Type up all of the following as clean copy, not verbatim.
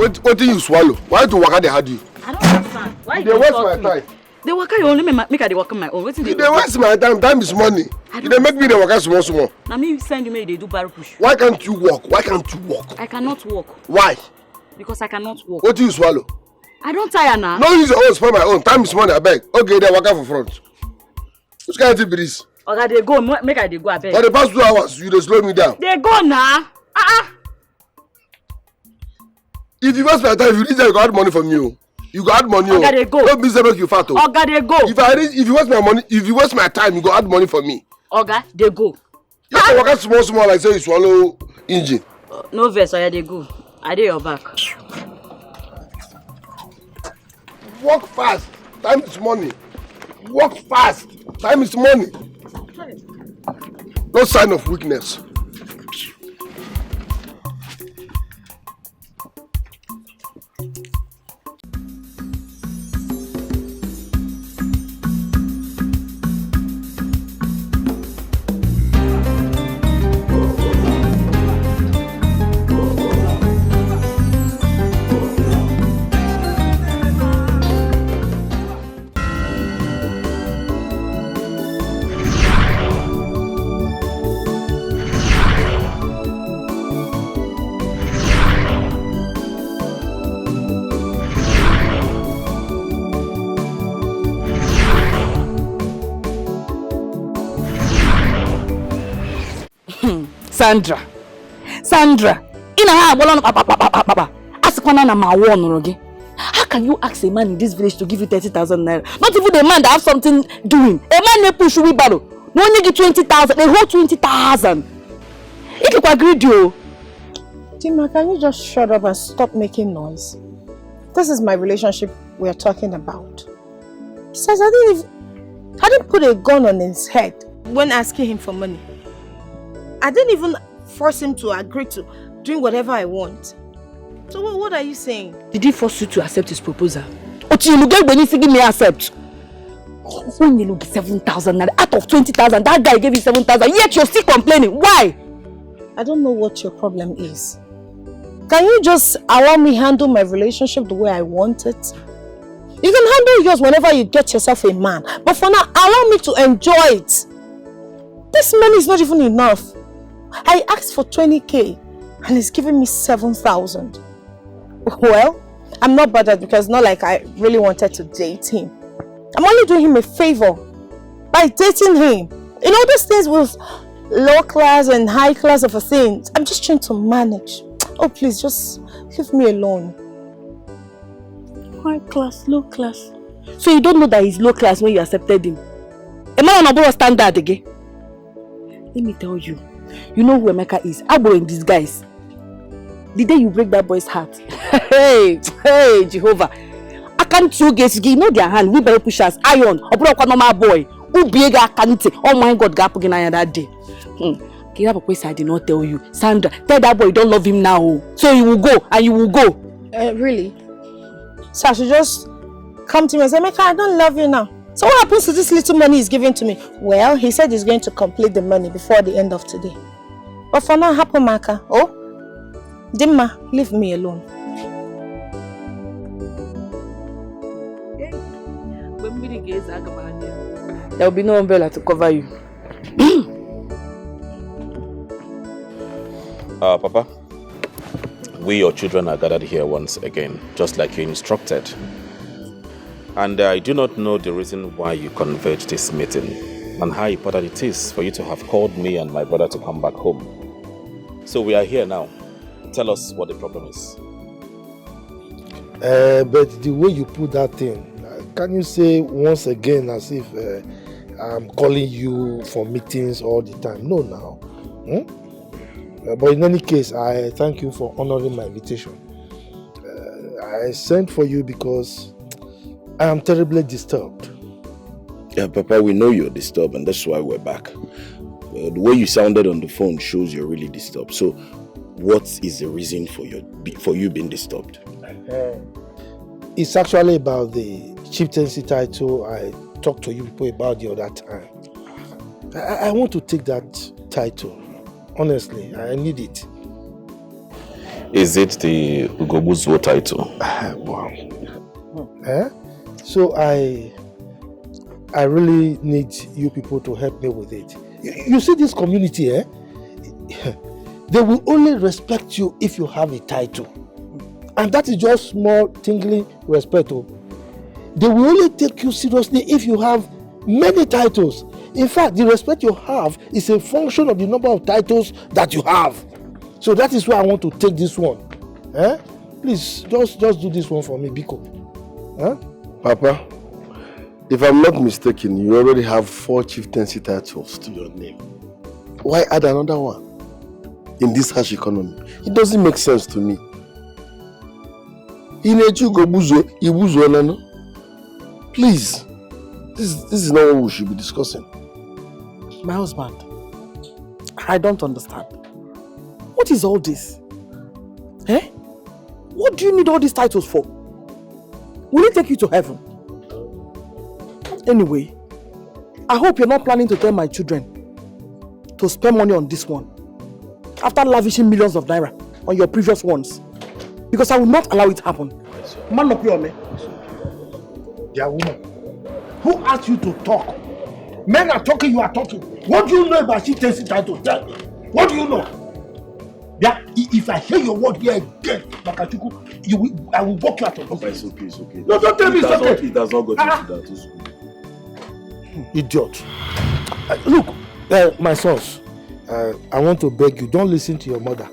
What do you swallow? Why do waka they had you? I don't understand. Why they waste my time? They waka you only make they waka my own. They waste my time. Time is money. They make me the waka small. Now me send you they do barrel push. Why can't you walk? Why can't you walk? I cannot walk. Why? Because I cannot walk. What do you swallow? I don't tire now. No use your own, spoil my own. Time is money, I beg. Okay, they waka for front. Which kind of breeze? Okay, they go. Make I they go, I beg. For the past 2 hours, you just slow me down. They go now. If you waste my time, if you reach there, you got money from you. You got money. Okay, they go. Don't be make you fat. Okay, they go. If you waste my money, if you waste my time, you go add money for me. Okay, they go. You have to walk small like say you swallow engine. No verse, okay, they go. I did your back. Walk fast. Time is money. Walk fast. Time is money. No sign of weakness. Sandra, how can you ask a man in this village to give you 30,000 naira? Not even a man that have something doing. A man they push we battle. No one give 20,000. They hold 20,000. If you agree, do. Tima, can you just shut up and stop making noise? This is my relationship we are talking about. Besides, I didn't put a gun on his head when asking him for money. I didn't even force him to agree to doing whatever I want. So what are you saying? Did he force you to accept his proposal? Or you look when he said me accept? When you look 7,000 out of 20,000, that guy gave you 7,000. Yet you're still complaining. Why? I don't know what your problem is. Can you just allow me handle my relationship the way I want it? You can handle yours whenever you get yourself a man. But for now, allow me to enjoy it. This money is not even enough. I asked for 20k and he's giving me 7,000. Well, I'm not bothered because it's not like I really wanted to date him. I'm only doing him a favor by dating him. You know, these things with low class and high class of a thing, I'm just trying to manage. Oh, please, just leave me alone. High class, low class. So you don't know that he's low class when you accepted him? A man on a standard again. Let me tell you. You know who Emeka is? Abo in disguise. The day you break that boy's heart. Hey, Jehovah. I can't you guys give no their hand. We better push us iron. Or normal boy. Who big can't. Oh my God, gap again that day. I did not tell you. Sandra, tell that boy you don't love him now. So you will go and you will go. Really? So I should just come to me and say, Emeka, I don't love you now. So what happens to this little money he's giving to me? Well, he said he's going to complete the money before the end of today. But for now, happen, Maka. Oh, Dimma, leave me alone. There will be no umbrella to cover you. Papa, we, your children, are gathered here once again, just like you instructed. And I do not know the reason why you convened this meeting and how important it is for you to have called me and my brother to come back home. So we are here now. Tell us what the problem is. But the way you put that thing, can you say once again as if I'm calling you for meetings all the time? No, now. But in any case, I thank you for honoring my invitation. I sent for you because I am terribly disturbed. Yeah, Papa, we know you're disturbed and that's why we're back. The way you sounded on the phone shows you're really disturbed. So, what is the reason for you being disturbed? It's actually about the chieftaincy title I talked to you people about the other time. I want to take that title. Honestly, I need it. Is it the Ugobuzuo title? Wow. So I really need you people to help me with it. You see this community, they will only respect you if you have a title. And that is just small tingling respect. They will only take you seriously if you have many titles. In fact, the respect you have is a function of the number of titles that you have. So that is why I want to take this one. Please, just do this one for me, Biko. Papa, if I'm not mistaken, you already have 4 chieftaincy titles to your name. Why add another one? In this harsh economy, it doesn't make sense to me. Please, this is not what we should be discussing. My husband, I don't understand. What is all this? What do you need all these titles for? Will it take you to heaven? Anyway, I hope you're not planning to tell my children to spend money on this one after lavishing millions of naira on your previous ones. Because I will not allow it to happen. Man up your me. Yeah, woman. Who asked you to talk? Men are talking, you are talking. What do you know about chieftaincy title? Tell me. What do you know? Yeah, if I hear your word here again, Makachuku, I will walk you out of the place. It's okay. No, don't tell me it's okay. It does not go into that. Idiot. Look, my sons, I want to beg you, don't listen to your mother,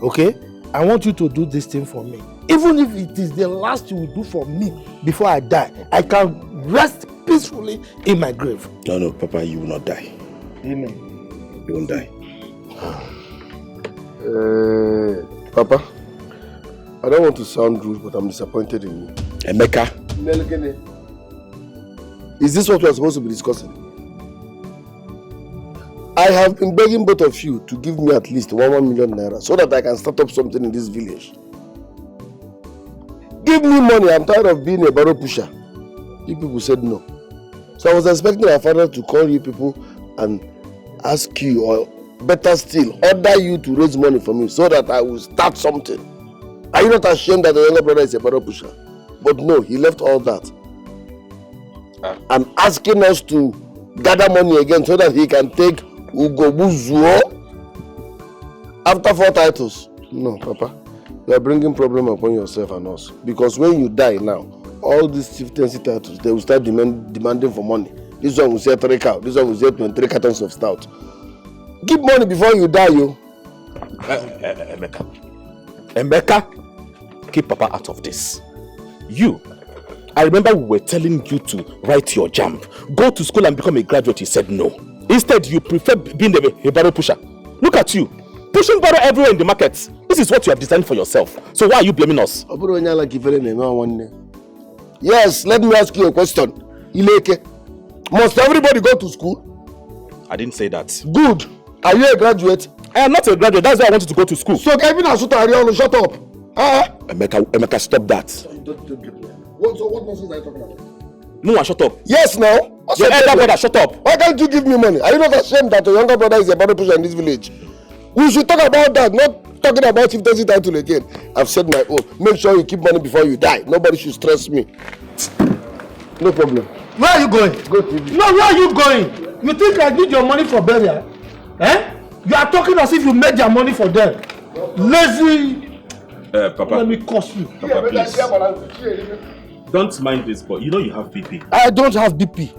okay? I want you to do this thing for me. Even if it is the last you will do for me before I die, I can rest peacefully in my grave. No, Papa, you will not die. Amen. You won't die. Papa, I don't want to sound rude, but I'm disappointed in you. Emeka. Is this what we are supposed to be discussing? I have been begging both of you to give me at least 1 million naira so that I can start up something in this village. Give me money, I'm tired of being a barrow pusher. You people said no. So I was expecting my father to call you people and ask you, or better still, order you to raise money for me so that I will start something. Are you not ashamed that the younger brother is a barrow pusher? But no, he left all that. And asking us to gather money again so that he can take Ugobuzuo after 4 titles. No, Papa. You are bringing problem upon yourself and us. Because when you die now, all these chieftaincy titles, they will start demanding for money. This one will say 3 cows. This one will say 23 cartons of stout. Give money before you die, you. Emeka, keep Papa out of this. I remember we were telling you to write your JAMB. Go to school and become a graduate. You said no. Instead, you prefer being a barrow pusher. Look at you. Pushing barrow everywhere in the markets. This is what you have designed for yourself. So why are you blaming us? Yes, let me ask you a question. Ileke, must everybody go to school? I didn't say that. Good. Are you a graduate? I am not a graduate. That's why I wanted to go to school. So Kevin Asuta Ariano, shut up. Emeka, stop that. What nonsense are you talking about? No, shut up. Yes, now. Your elder brother, shut up. Why can't you give me money? Are you not ashamed that your younger brother is a barrow pusher in this village? We should talk about that, not talking about chieftaincy title again. I've said my own. Make sure you keep money before you die. Nobody should stress me. No problem. Where are you going? Go TV. No, where are you going? You think I need your money for burial? You are talking as if you made your money for them. Lazy. Papa. Let me curse you. Papa, please. Don't mind this, but you know you have BP. I don't have BP.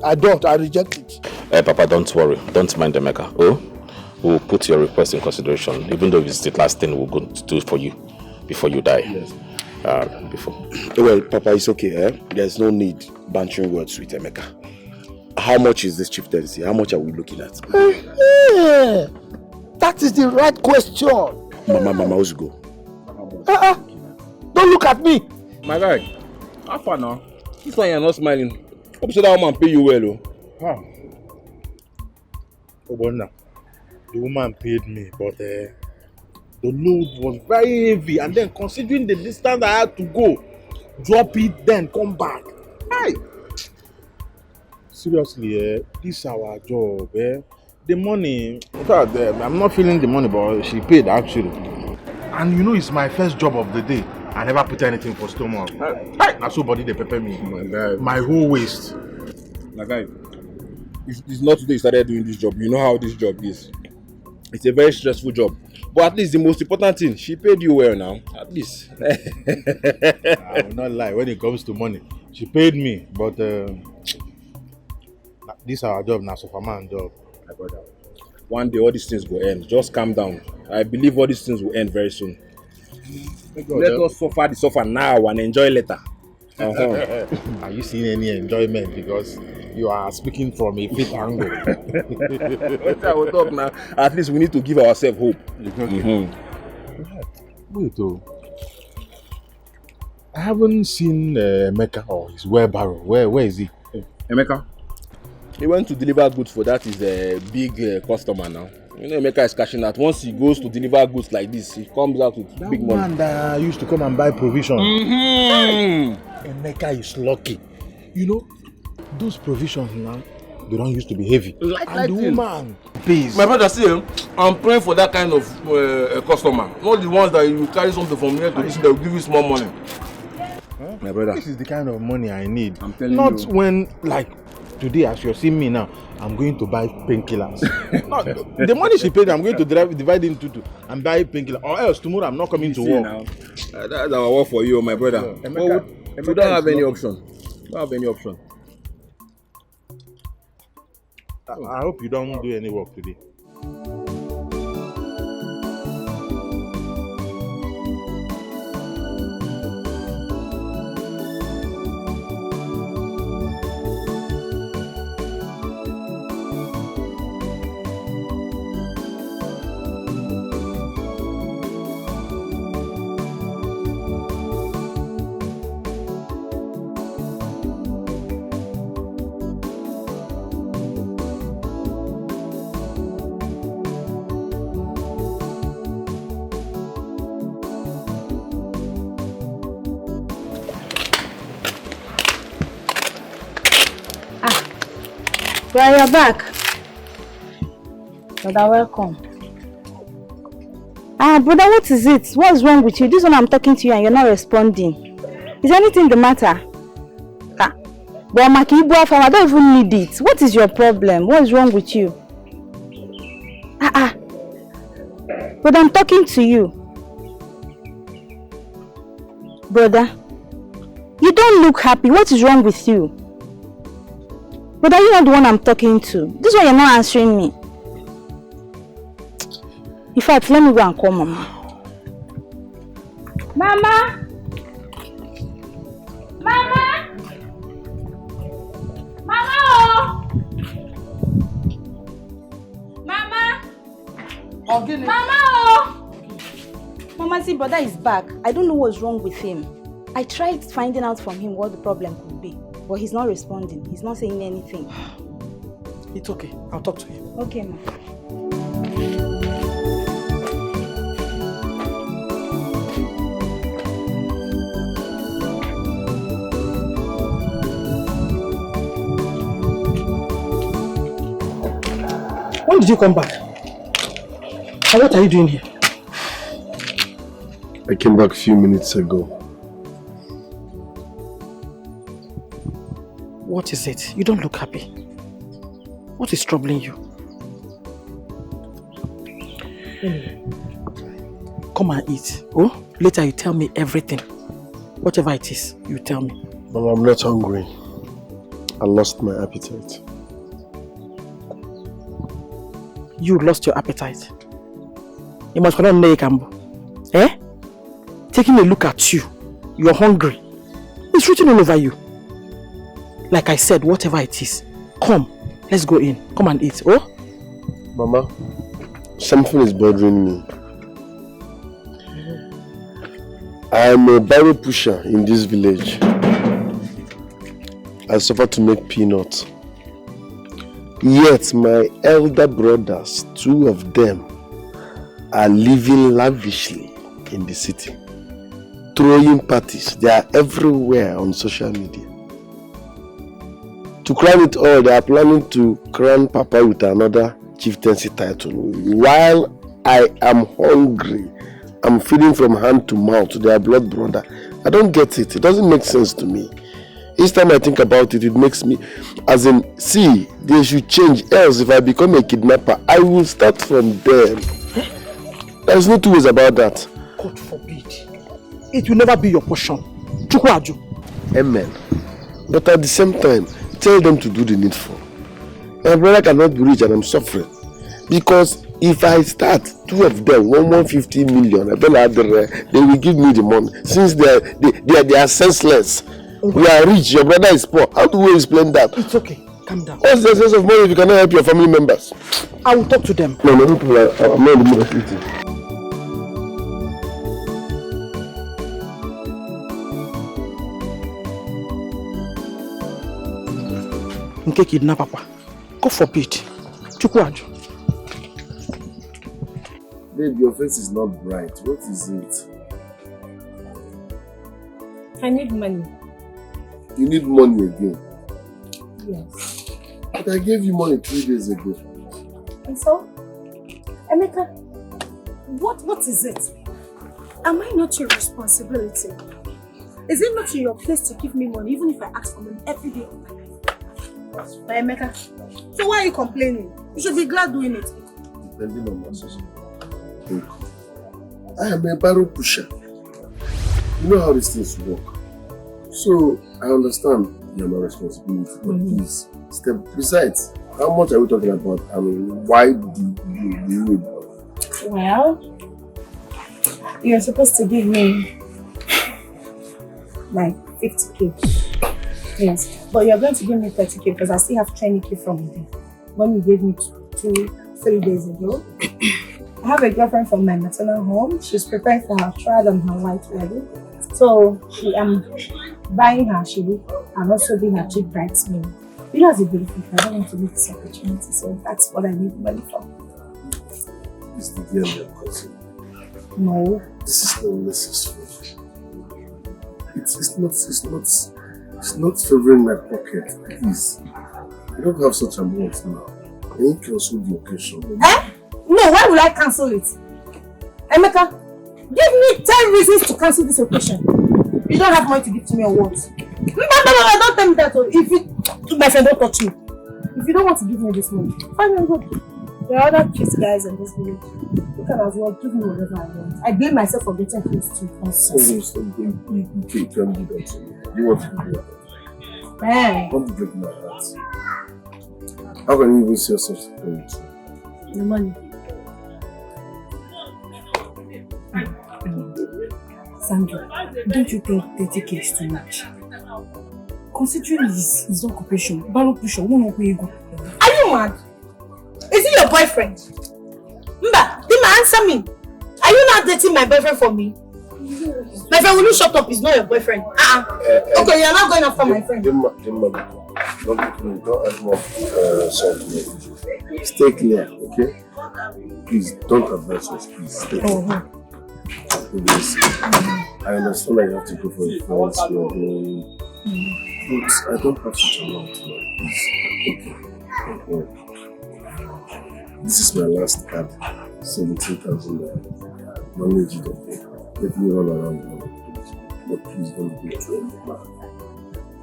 I reject it. Papa, don't worry. Don't mind Emeka. We'll put your request in consideration, even though it's the last thing we're going to do for you before you die. Yes. Before. Well, Papa, it's okay. There's no need bantering words with Emeka. How much is this chieftaincy? How much are we looking at? That is the right question. Mama, let's go. Don't look at me. My guy, how far now? This one you're not smiling. Hope so that woman pay you well, Oh, but now, the woman paid me, but the load was very heavy, and then considering the distance I had to go, drop it, then come back. Hey! Seriously, this is our job, The money, in fact, I'm not feeling the money, but she paid actually. And you know it's my first job of the day. I never put anything for stomach. That's so body they prepare me. My guy. My whole waist. My guy. It's not today you started doing this job. You know how this job is. It's a very stressful job. But at least the most important thing, she paid you well now. At least. I will not lie. When it comes to money, she paid me. But this our job now, Superman job. My brother. One day all these things will end. Just calm down. I believe all these things will end very soon. Let us suffer the suffer now and enjoy later. Are you seeing any enjoyment? Because you are speaking from a fit angle. I will talk now. At least we need to give ourselves hope. Wait, I haven't seen Emeka or his wheelbarrow. Where is he? Emeka? He went to deliver goods for that is a big customer now. You know Emeka is cashing out. Once he goes to deliver goods like this, he comes out with that big money. Man that used to come and buy provision. Emeka is lucky. You know, those provisions now, they don't used to be heavy. Like the woman pays. My brother, see, I'm praying for that kind of customer. Not the ones that you carry something from here to this, they will give you small money. Huh? My brother. This is the kind of money I need. I'm telling Not you. when, like, today, as you're seeing me now, I'm going to buy painkillers. The money she paid, I'm going to divide into two and buy painkillers. Or else tomorrow I'm not coming to work. Now. That's our work for you, my brother. Yeah. We don't have any option. We don't have any option. I hope you don't do any work today. Well, you're back. Brother, welcome. Brother, what is it? What's wrong with you? This one I'm talking to you and you're not responding. Is anything the matter? But I don't even need it. What is your problem? What is wrong with you? But I'm talking to you. Brother, you don't look happy. What is wrong with you? But are you not the one I'm talking to? This one you're not answering me. In fact, let me go and call Mama. Mama! Mama! Mama! Oh! Mama! Mama! Oh! Mama, see, brother is back. I don't know what's wrong with him. I tried finding out from him what the problem could be. But he's not responding. He's not saying anything. It's okay. I'll talk to him. Okay, ma. When did you come back? And what are you doing here? I came back a few minutes ago. What is it? You don't look happy. What is troubling you? Come and eat. Oh, later you tell me everything. Whatever it is, you tell me. Mama, I'm not hungry. I lost my appetite. You lost your appetite. You must not know Kambo. Eh? Taking a look at you. You're hungry. It's written all over you. Like I said, whatever it is, come, let's go in. Come and eat, oh? Mama, something is bothering me. I am a barrel pusher in this village. I suffer to make peanuts. Yet my elder brothers, 2 of them, are living lavishly in the city. Throwing parties, they are everywhere on social media. To crown it all, they are planning to crown Papa with another chieftaincy title. While I am hungry I'm feeding from hand to mouth to their blood brother. I don't get it. It doesn't make sense to me. Each time I think about it, it makes me, as in, see, they should change. Else, if I become a kidnapper, I will start from them. There's no two ways about that. God forbid. It will never be your portion. Chukwaju. Amen. But at the same time, tell them to do the needful. My brother cannot be rich and I'm suffering. Because if I start, two of them, 150 million, and then they will give me the money. Since they are senseless. We are rich, your brother is poor. How do we explain that? It's okay. Calm down. What's the sense of money if you cannot help your family members? I will talk to them. No, I'm not in the mood. Nke kidnap papa. God forbid. Chukwaju. Babe, your face is not bright. What is it? I need money. You need money again? Yes. But I gave you money 3 days ago. And so? Emeka, what is it? Am I not your responsibility? Is it not your place to give me money even if I ask for money every day of my life? But Emeka, so why are you complaining? You should be glad doing it. Depending on my situation. I am a barrel pusher. You know how these things work. So I understand you're my responsibility, but please step. Besides, how much are we talking about? I mean, why do you need? Well, you're supposed to give me like 50k. Yes, but you're going to give me 30k because I still have 20k from you when you gave me 3 days ago. I have a girlfriend from my maternal home. She's preparing for her trial and her white wedding. So I'm buying her shoe and also being her cheap bridesmaid. You know, as a beautiful girl, I don't want to miss this opportunity, so that's what I need money for. Is the girl you're cousin? No. This is not necessary. It's not favoring my pocket. Please. I don't have such amount now. Can you cancel the occasion? No, why would I cancel it? Emeka, give me 10 reasons to cancel this occasion. You don't have money to give to me or what? No, don't tell me that. If you, my friend, don't touch me. If you don't want to give me this money, fine and good. There are other kids guys in this village. You can as well give me whatever I want. I blame myself for getting close to you. Stop. You can't do that to me. You want to do that? Don't break my heart. How can you even see yourself to pay it? The money. Sandra, don't you think 30k is too much? Considering his occupation, barrel pusher, won't know where you go. Are you mad? Is he your boyfriend? Mba, Dima, answer me. Are you not dating my boyfriend for me? My friend, will you shut up? He's not your boyfriend. Okay, you're not going after my friend. Don't add more salt to me. Stay clear, okay? Please, don't advise us, please. Stay clear. I understand that you have to go for your friends, but I don't have such a lot now, please. Okay. This is my last card, 17,000 naira. Manage it, okay? Let me run around the money. But please don't go to anyone.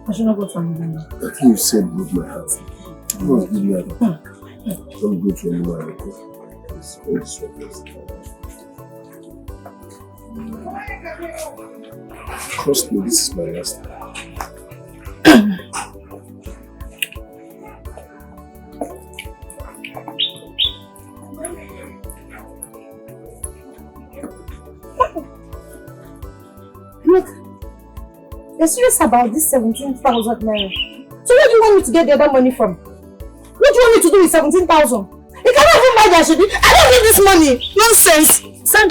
I should not go to anyone. That thing you said broke my heart. You must give me a back. Don't go to anyone, okay? It's very sweatless. Trust me, this is my last time. Look, you're serious about this 17,000 naira. So where do you want me to get the other money from? What do you want me to do with 17,000? You cannot even buy that shit. I don't need this money. Nonsense. Son.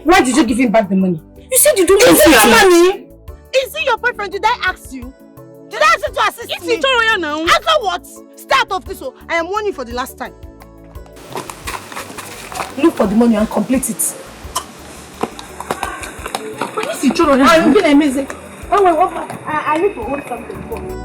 Why did you give him back the money? You said you don't need your money. Is he your boyfriend? Did I ask you? Did I ask you to assist me? It's Victoria now. Answer what? Start off this one. I am warning you for the last time. Look for the money and complete it. When is Victoria? I'm being amazing. Oh, wait, I need to hold something for you.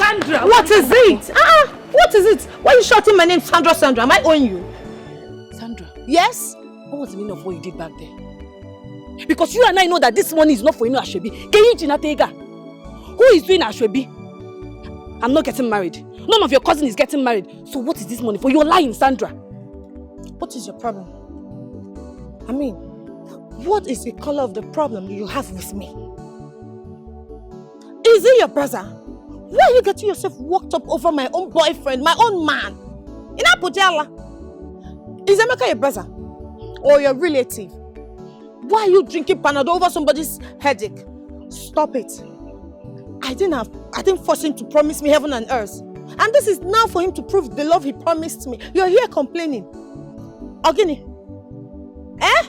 Sandra! What is it? What is it? Why are you shouting my name, Sandra? Sandra, am I owing you? Sandra, Yes? what was the meaning of what you did back there? Because you and I know that this money is not for Ashwebi. Can you Jinatega? Who is doing Ashwebi? I'm not getting married. None of your cousin is getting married. So what is this money for? You're lying, Sandra. What is your problem? I mean, what is the color of the problem you have with me? Is it your brother? Why are you getting yourself worked up over my own boyfriend, my own man? In Apojala? Is Emeka your brother? Or your relative? Why are you drinking Panadol over somebody's headache? Stop it. I didn't force him to promise me heaven and earth. And this is now for him to prove the love he promised me. You're here complaining. Ogini. Eh?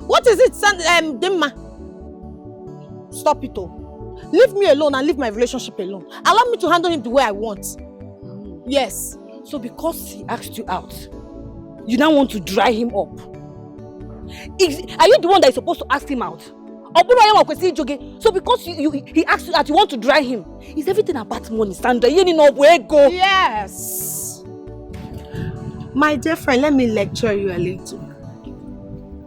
What is it, Dimma? Stop it all. Leave me alone and leave my relationship alone. Allow me to handle him the way I want. Yes. So because he asked you out, you now want to dry him up? Are you the one that is supposed to ask him out? So because he asked you out, you want to dry him? Is everything about money, Sandra? You know where go? Yes. My dear friend, let me lecture you a little.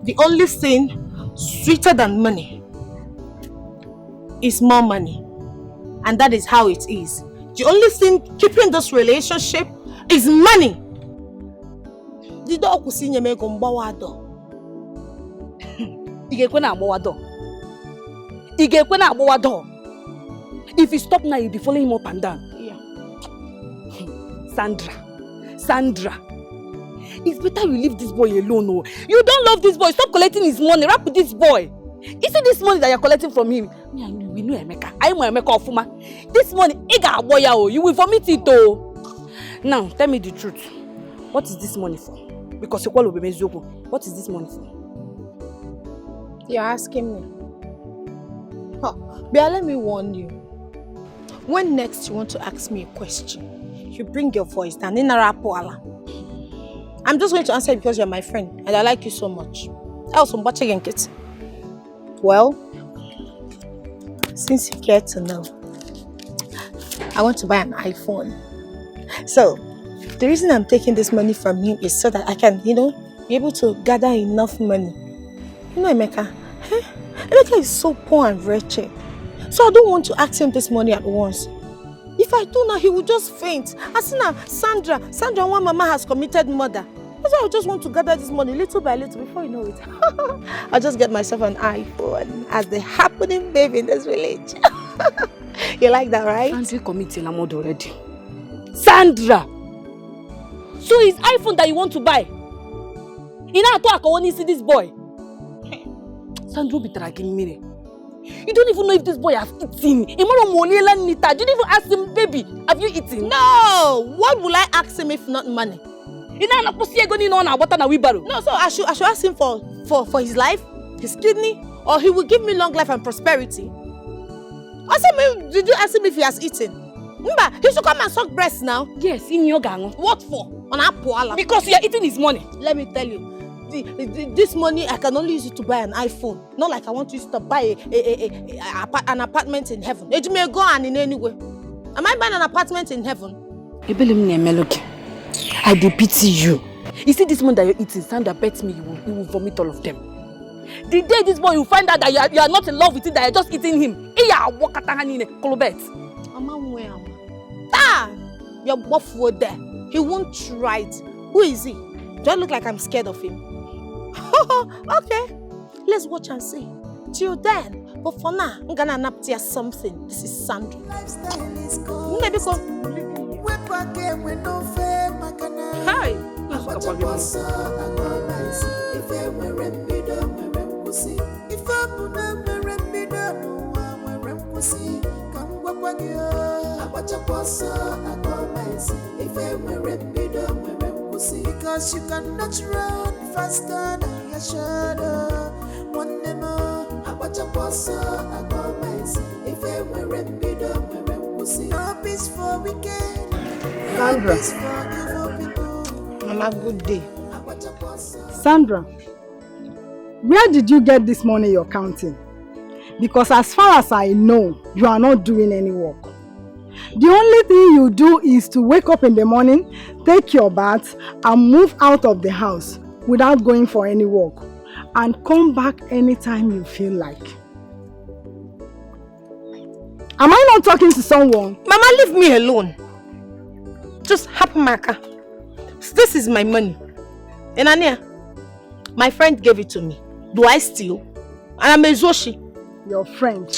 The only thing sweeter than money is more money. And that is how it is. The only thing keeping this relationship is money. If you stop now, you'll be following him up and down. Yeah. Sandra. It's better you leave this boy alone. Oh. You don't love this boy. Stop collecting his money. Rap with this boy. Is it this money that you're collecting from him? We know Emeka. I know Emeka Ofuma. This money, you will vomit it though. Now, tell me the truth. What is this money for? Because what is this money for? You're asking me. Oh, but let me warn you. When next you want to ask me a question, you bring your voice down. I'm just going to answer because you're my friend and I like you so much. Well, since you care to know, I want to buy an iPhone. So, the reason I'm taking this money from him is so that I can, be able to gather enough money. You know, Emeka, Emeka is so poor and wretched. So I don't want to ask him this money at once. If I do now, he will just faint. As soon as Sandra, one mama has committed murder. That's why I just want to gather this money little by little before you know it. I'll just get myself an iPhone as the happening baby in this village. You like that, right? Sandra committed a murder already. Sandra! So it's iPhone that you want to buy? You don't see this boy. Sandra be dragging me. You don't even know if this boy has eaten. You didn't even ask him, baby, have you eaten? No! What will I ask him if not money? No, so I should ask him for his life, his kidney, or he will give me long life and prosperity. Did you ask him if he has eaten? He should come and suck breast now. Yes, in your gang. What for? Because you are eating his money. Let me tell you. This money, I can only use it to buy an iPhone. Not like I want to use it to buy an apartment in heaven. It may go on in any way. Am I buying an apartment in heaven? I do pity you. You see this money that you're eating, Sandra bets me you will vomit all of them. The day this boy will find out that you are not in love with it, that you're just eating him. Your buff were there. He won't try it. Who is he? Do I look like I'm scared of him? Okay, let's watch and see. Till then, but for now, I'm gonna nap tear something. This is Sandra. Maybe go. Hi. Because you cannot run faster than your shadow. One more, I watch a boss, I go mice. If I were a bit of no peace for weekend. Sandra. Have a good day. Sandra, where did you get this money you're counting? Because as far as I know, you are not doing any work. The only thing you do is to wake up in the morning, take your bath, and move out of the house without going for any walk. And come back anytime you feel like. Am I not talking to someone? Mama, leave me alone. Just happen Maka. This is my money. And Ania, my friend gave it to me. Do I steal? And I'm a Zoshi. Your friend?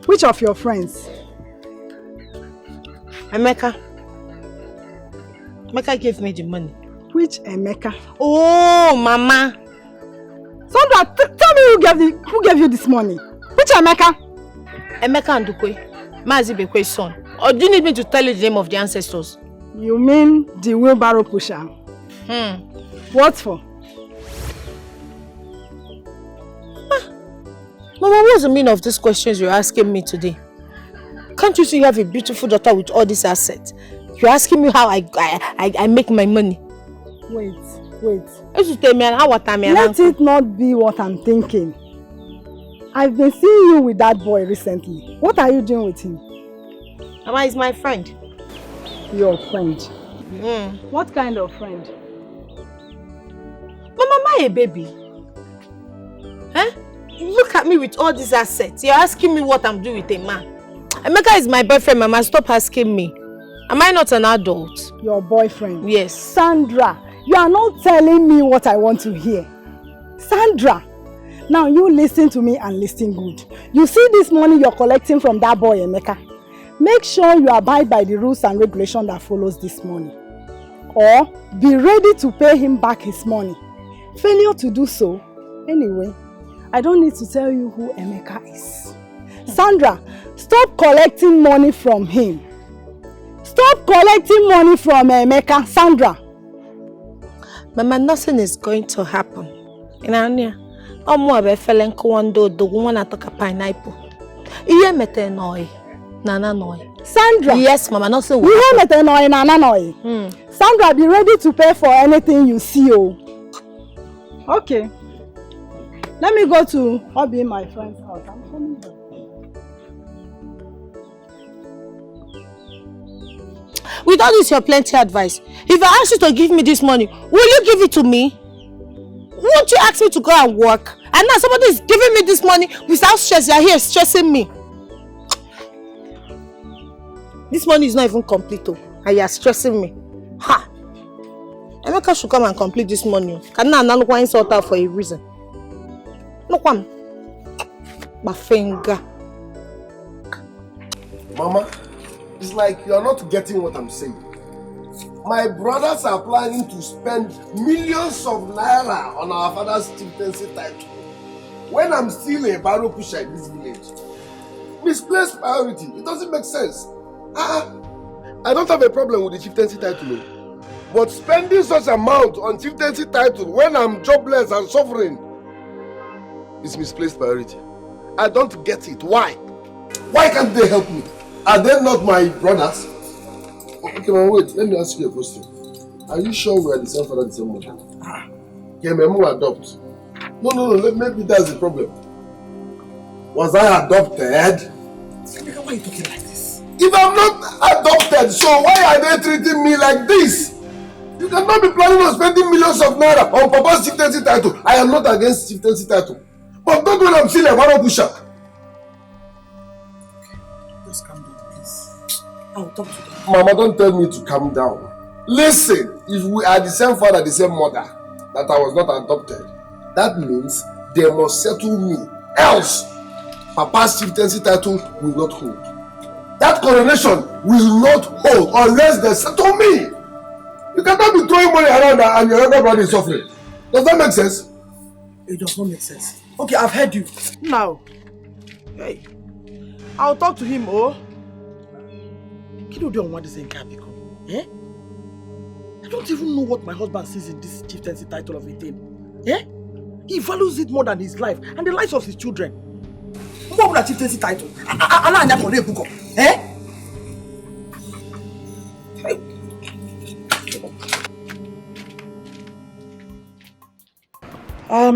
Which of your friends? Emeka. Emeka gave me the money. Which Emeka? Oh, Mama. Sandra, tell me who gave you this money? Which Emeka? Emeka and Dukwe. Mazi Bekwe's son. Or do you need me to tell you the name of the ancestors? You mean the wheelbarrow pusher? What for? Mama, what's the meaning of these questions you're asking me today? Can't you see you have a beautiful daughter with all these assets? You're asking me how I make my money. Wait. Let it not be what I'm thinking. I've been seeing you with that boy recently. What are you doing with him? Mama is my friend. Your friend? What kind of friend? Mama, am I a baby? Huh? Look at me with all these assets. You're asking me what I'm doing with a man. Emeka is my boyfriend, Mama. Stop asking me. Am I not an adult? Your boyfriend? Yes. Sandra, you are not telling me what I want to hear. Sandra, now you listen to me and listen good. You see this money you're collecting from that boy, Emeka? Make sure you abide by the rules and regulations that follows this money. Or be ready to pay him back his money. Failure to do so, anyway, I don't need to tell you who Emeka is. Sandra, stop collecting money from him. Stop collecting money from Emeka, Sandra. Mama, nothing is going to happen. Inania, omo abe felen kwando do wanna talk a pineapple. Iye mete noi, nana noi. Sandra. Yes, Mama, nothing will happen. Iye mete noi, nana noi. Sandra, be ready to pay for anything you see, oh. Okay. Let me go to Obi, my friend's house. I'm coming back. With all this, your plenty advice. If I ask you to give me this money, will you give it to me? Won't you ask me to go and work? And now somebody is giving me this money without stress. You are here stressing me. This money is not even complete, oh, and you are stressing me. Ha! Emeka should come and complete this money. Can I look one sort out for a reason? Look one. My finger. Mama, it's like you are not getting what I'm saying. My brothers are planning to spend millions of naira on our father's chieftaincy title when I'm still a barrow pusher in this village. Misplaced priority. It doesn't make sense. I don't have a problem with the chieftaincy title, but spending such amount on chieftaincy title when I'm jobless and suffering is misplaced priority. I don't get it. Why? Why can't they help me? Are they not my brothers? Okay, man, wait. Let me ask you a question. Are you sure we are the same father, the same mother? Can Memu adopt? No. Maybe that's the problem. Was I adopted? Why are you talking like this? If I'm not adopted, so why are they treating me like this? You cannot be planning on spending millions of naira on Papa's chieftaincy title. I am not against chieftaincy title. But not when I'm still a barrow pusher. Just calm down, please. I'll talk to them. Mama, don't tell me to calm down. Listen, if we are the same father, the same mother, that I was not adopted, that means they must settle me. Else, Papa's chieftaincy title will not hold. That coronation will not hold unless they settle me. You cannot be throwing money around and your younger brother is suffering. Does that make sense? It does not make sense. Okay, I've heard you. Now, hey, I'll talk to him, oh. You don't want this can become. Eh? I don't even know what my husband sees in this chieftaincy title of a thing. Eh? He values it more than his life and the lives of his children. What would a chieftaincy title? Eh?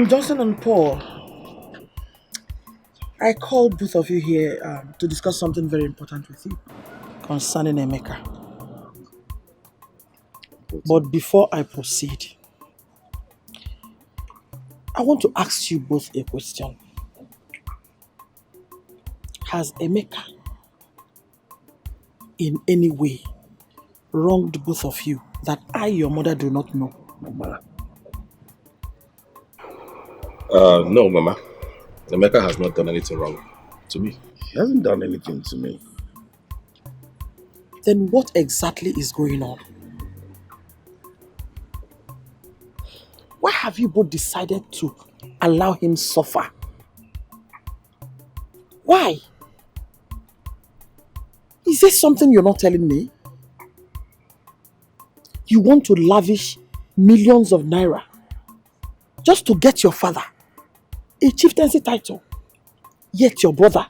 Johnson and Paul, I called both of you here to discuss something very important with you. concerning Emeka. But before I proceed, I want to ask you both a question. Has Emeka in any way wronged both of you that I, your mother, do not know? Mama. No, Mama. Emeka has not done anything wrong to me. He hasn't done anything to me. Then what exactly is going on? Why have you both decided to allow him suffer? Why? Is there something you're not telling me? You want to lavish millions of naira just to get your father a chieftaincy title. Yet your brother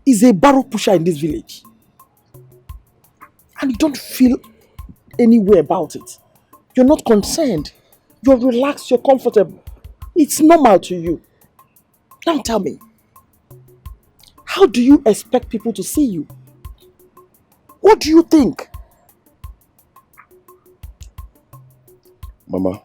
is a barrow pusher in this village. And you don't feel any way about it. You're not concerned. You're relaxed, you're comfortable. It's normal to you. Now tell me, how do you expect people to see you? What do you think? Mama,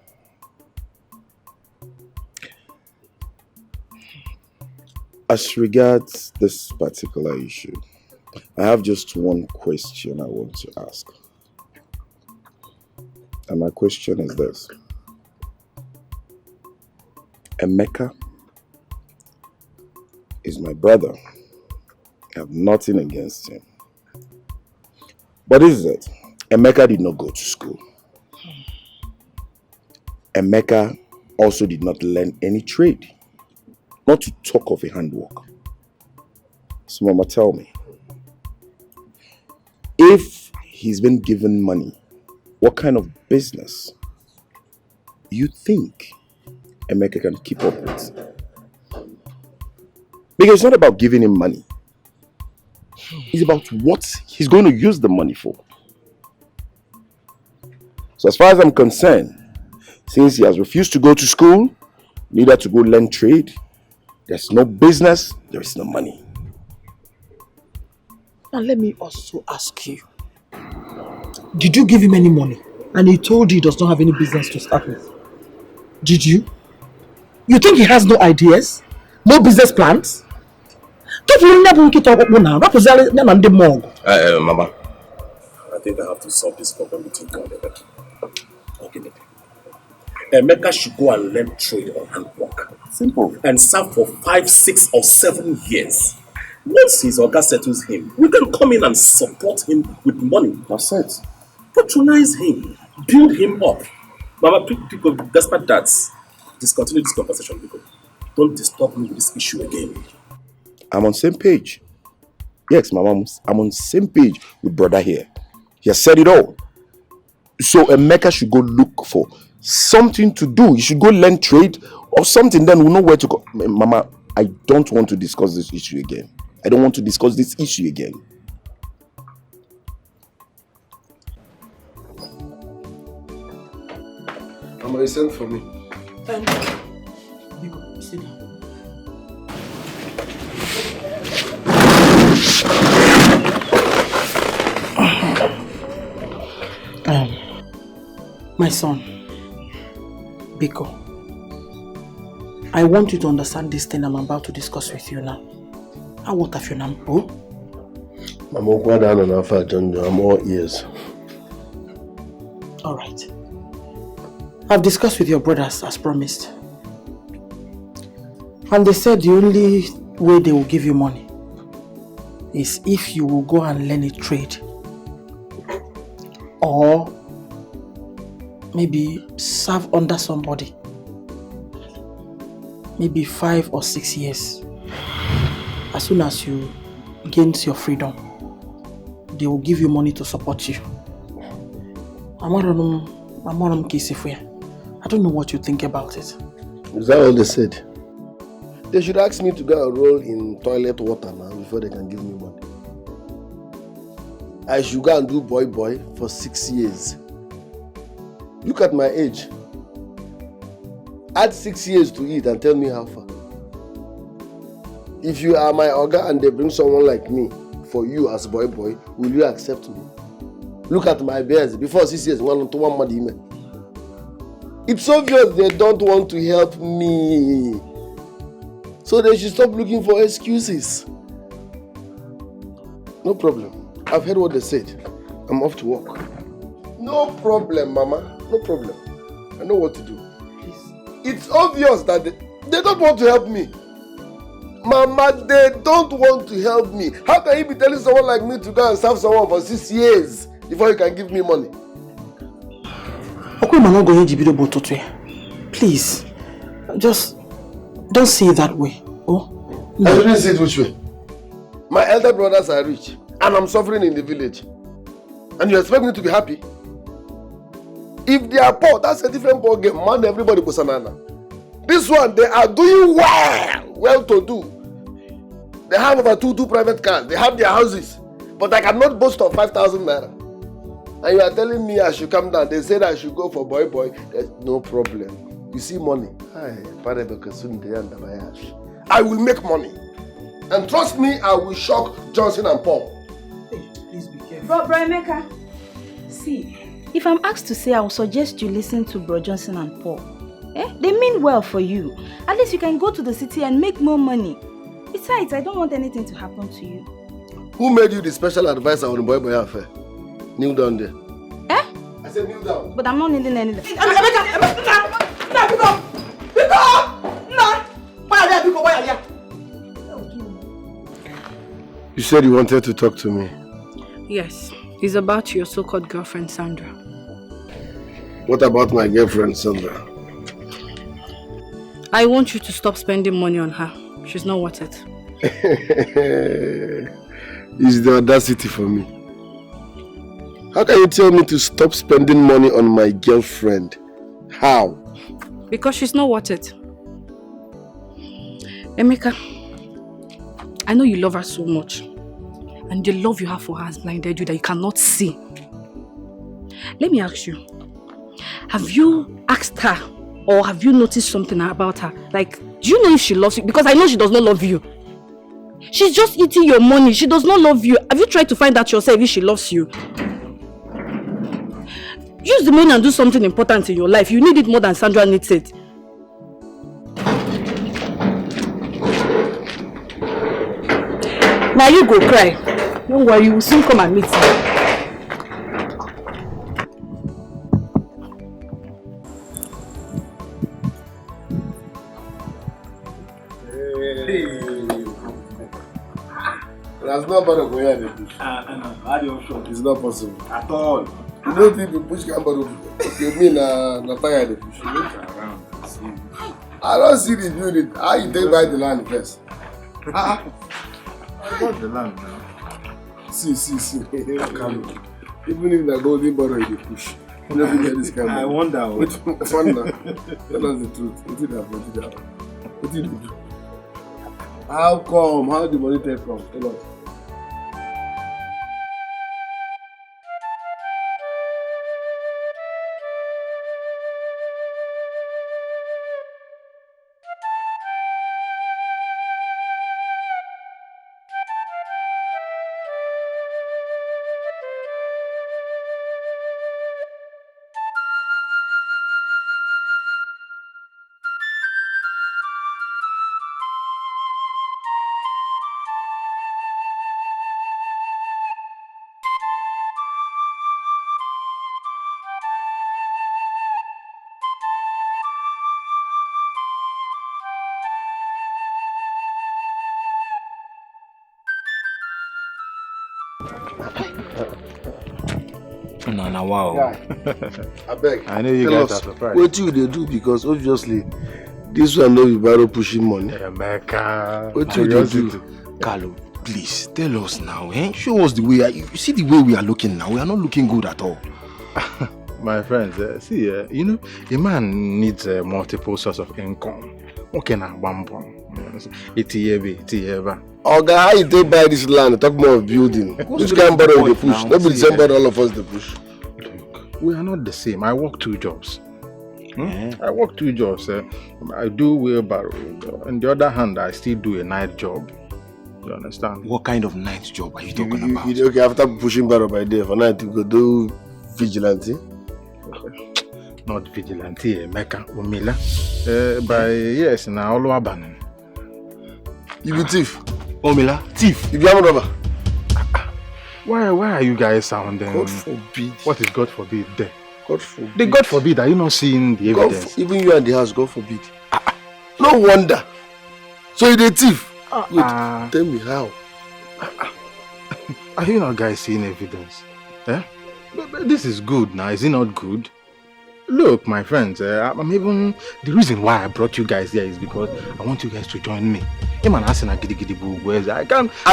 as regards this particular issue, I have just one question I want to ask. And my question is this. Emeka is my brother. I have nothing against him. But this is it. Emeka did not go to school. Emeka also did not learn any trade. Not to talk of a handwork. So Mama, tell me. If he's been given money, what kind of business you think Emeka can keep up with? Because it's not about giving him money. It's about what he's going to use the money for. So as far as I'm concerned, since he has refused to go to school, neither to go learn trade, there's no business, there is no money. Now let me also ask you, did you give him any money? And he told you he does not have any business to start with. Did you? You think he has no ideas? No business plans? Mama, I think I have to solve this problem between God and Emeka. Okay, Emeka should go and learn trade or handwork. Simple. And serve for 5, 6, or 7 years. Once his Oga settles him, we can come in and support him with money. That's it. Patronize him, build him up. Mama, people, despite that, discontinue this conversation because don't disturb me with this issue again. I'm on the same page. Yes, Mama, I'm on the same page with brother here. He has said it all. So Emeka should go look for something to do. He should go learn trade or something, then we'll know where to go. Mama, I don't want to discuss this issue again. I don't want to discuss this issue again. Mama, you sent for me. Biko, sit down. My son, Biko, I want you to understand this thing I'm about to discuss with you now. I want to feel now, bro. Mama, I'm all ears. All right. I've discussed with your brothers as promised. And they said the only way they will give you money is if you will go and learn a trade. Or maybe serve under somebody. Maybe 5 or 6 years. As soon as you gain your freedom, they will give you money to support you. I don't know what you think about it. Is that all they said? They should ask me to go and roll in toilet water now before they can give me money. I should go and do boy for 6 years. Look at my age. Add 6 years to it and tell me how far. If you are my Oga and they bring someone like me for you as boy, will you accept me? Look at my bears. Before 6 years, one month. It's obvious they don't want to help me. So they should stop looking for excuses. No problem. I've heard what they said. I'm off to work. No problem, Mama. No problem. I know what to do. Please. It's obvious that they don't want to help me. Mama, they don't want to help me. How can you be telling someone like me to go and serve someone for 6 years before you can give me money? Please, just don't see it that way. Oh, I shouldn't see it which way. My elder brothers are rich and I'm suffering in the village. And you expect me to be happy? If they are poor, that's a different ball game. Man, everybody goes banana. This one, they are doing well to do. They have over two private cars. They have their houses. But I cannot boast of 5,000 naira. And you are telling me I should come down. They said I should go for boy. There's no problem. You see money. I will make money. And trust me, I will shock Johnson and Paul. Hey, please be careful. Bro Emeka, see, if I'm asked to say, I will suggest you listen to Bro Johnson and Paul. They mean well for you. At least you can go to the city and make more money. Besides, I don't want anything to happen to you. Who made you the special advisor on the boy affair? Kneel down there. I said kneel down. But I'm not kneeling anything. You said you wanted to talk to me. Yes, it's about your so-called girlfriend, Sandra. What about my girlfriend, Sandra? I want you to stop spending money on her. She's not worth it. It's the audacity for me. How can you tell me to stop spending money on my girlfriend? How? Because she's not worth it. Emeka, I know you love her so much. And the love you have for her has blinded you that you cannot see. Let me ask you. Have you asked her or have you noticed something about her? Like, do you know if she loves you? Because I know she does not love you. She's just eating your money. She does not love you. Have you tried to find out yourself if she loves you? Use the money and do something important in your life. You need it more than Sandra needs it. Now you go cry. Don't worry, you will soon come and meet me. That's not part of where they push. It's not possible. At all. You don't think the push can borrow. You mean Nataya they push. I don't see the building. How you take by the land first? I got the land now. See. Even if the golden borrow they push. You don't get this kind of. I wonder. Tell us the truth. What did you do? How come? How did the money take from? Tell us. No, wow. I beg. I know you guys are surprised. What do they do? Because obviously, this one know you borrow pushing money. America. What do they do? Carlo, please tell us now. Show us the way. You see the way we are looking now. We are not looking good at all. My friends, see, you know, a man needs multiple sources of income. Okay, now, bamboo. Oga, how you take buy this land? Talk more of building. This can't borrow the push. Not be December, all of us the push. Look, we are not the same. I work 2 jobs. I work 2 jobs. I do wheelbarrow. On the other hand, I still do a night job. You understand? What kind of night job are you talking about? Okay, after pushing barrel by day for night, you go do vigilante? Not vigilante, Mecca, Umila. Yes, now all abandoning. You be thief? Omila, thief. You be armed robber? Why are you guys sounding? God forbid. What is God forbid there? God forbid. The God forbid, are you not seeing the evidence? Even you and the house, God forbid. No wonder. So you the thief? Wait, tell me how. Are you not guys seeing evidence? Eh? But this is good now, is it not good? Look, my friends, I'm even... The reason why I brought you guys here is because I want you guys to join me. I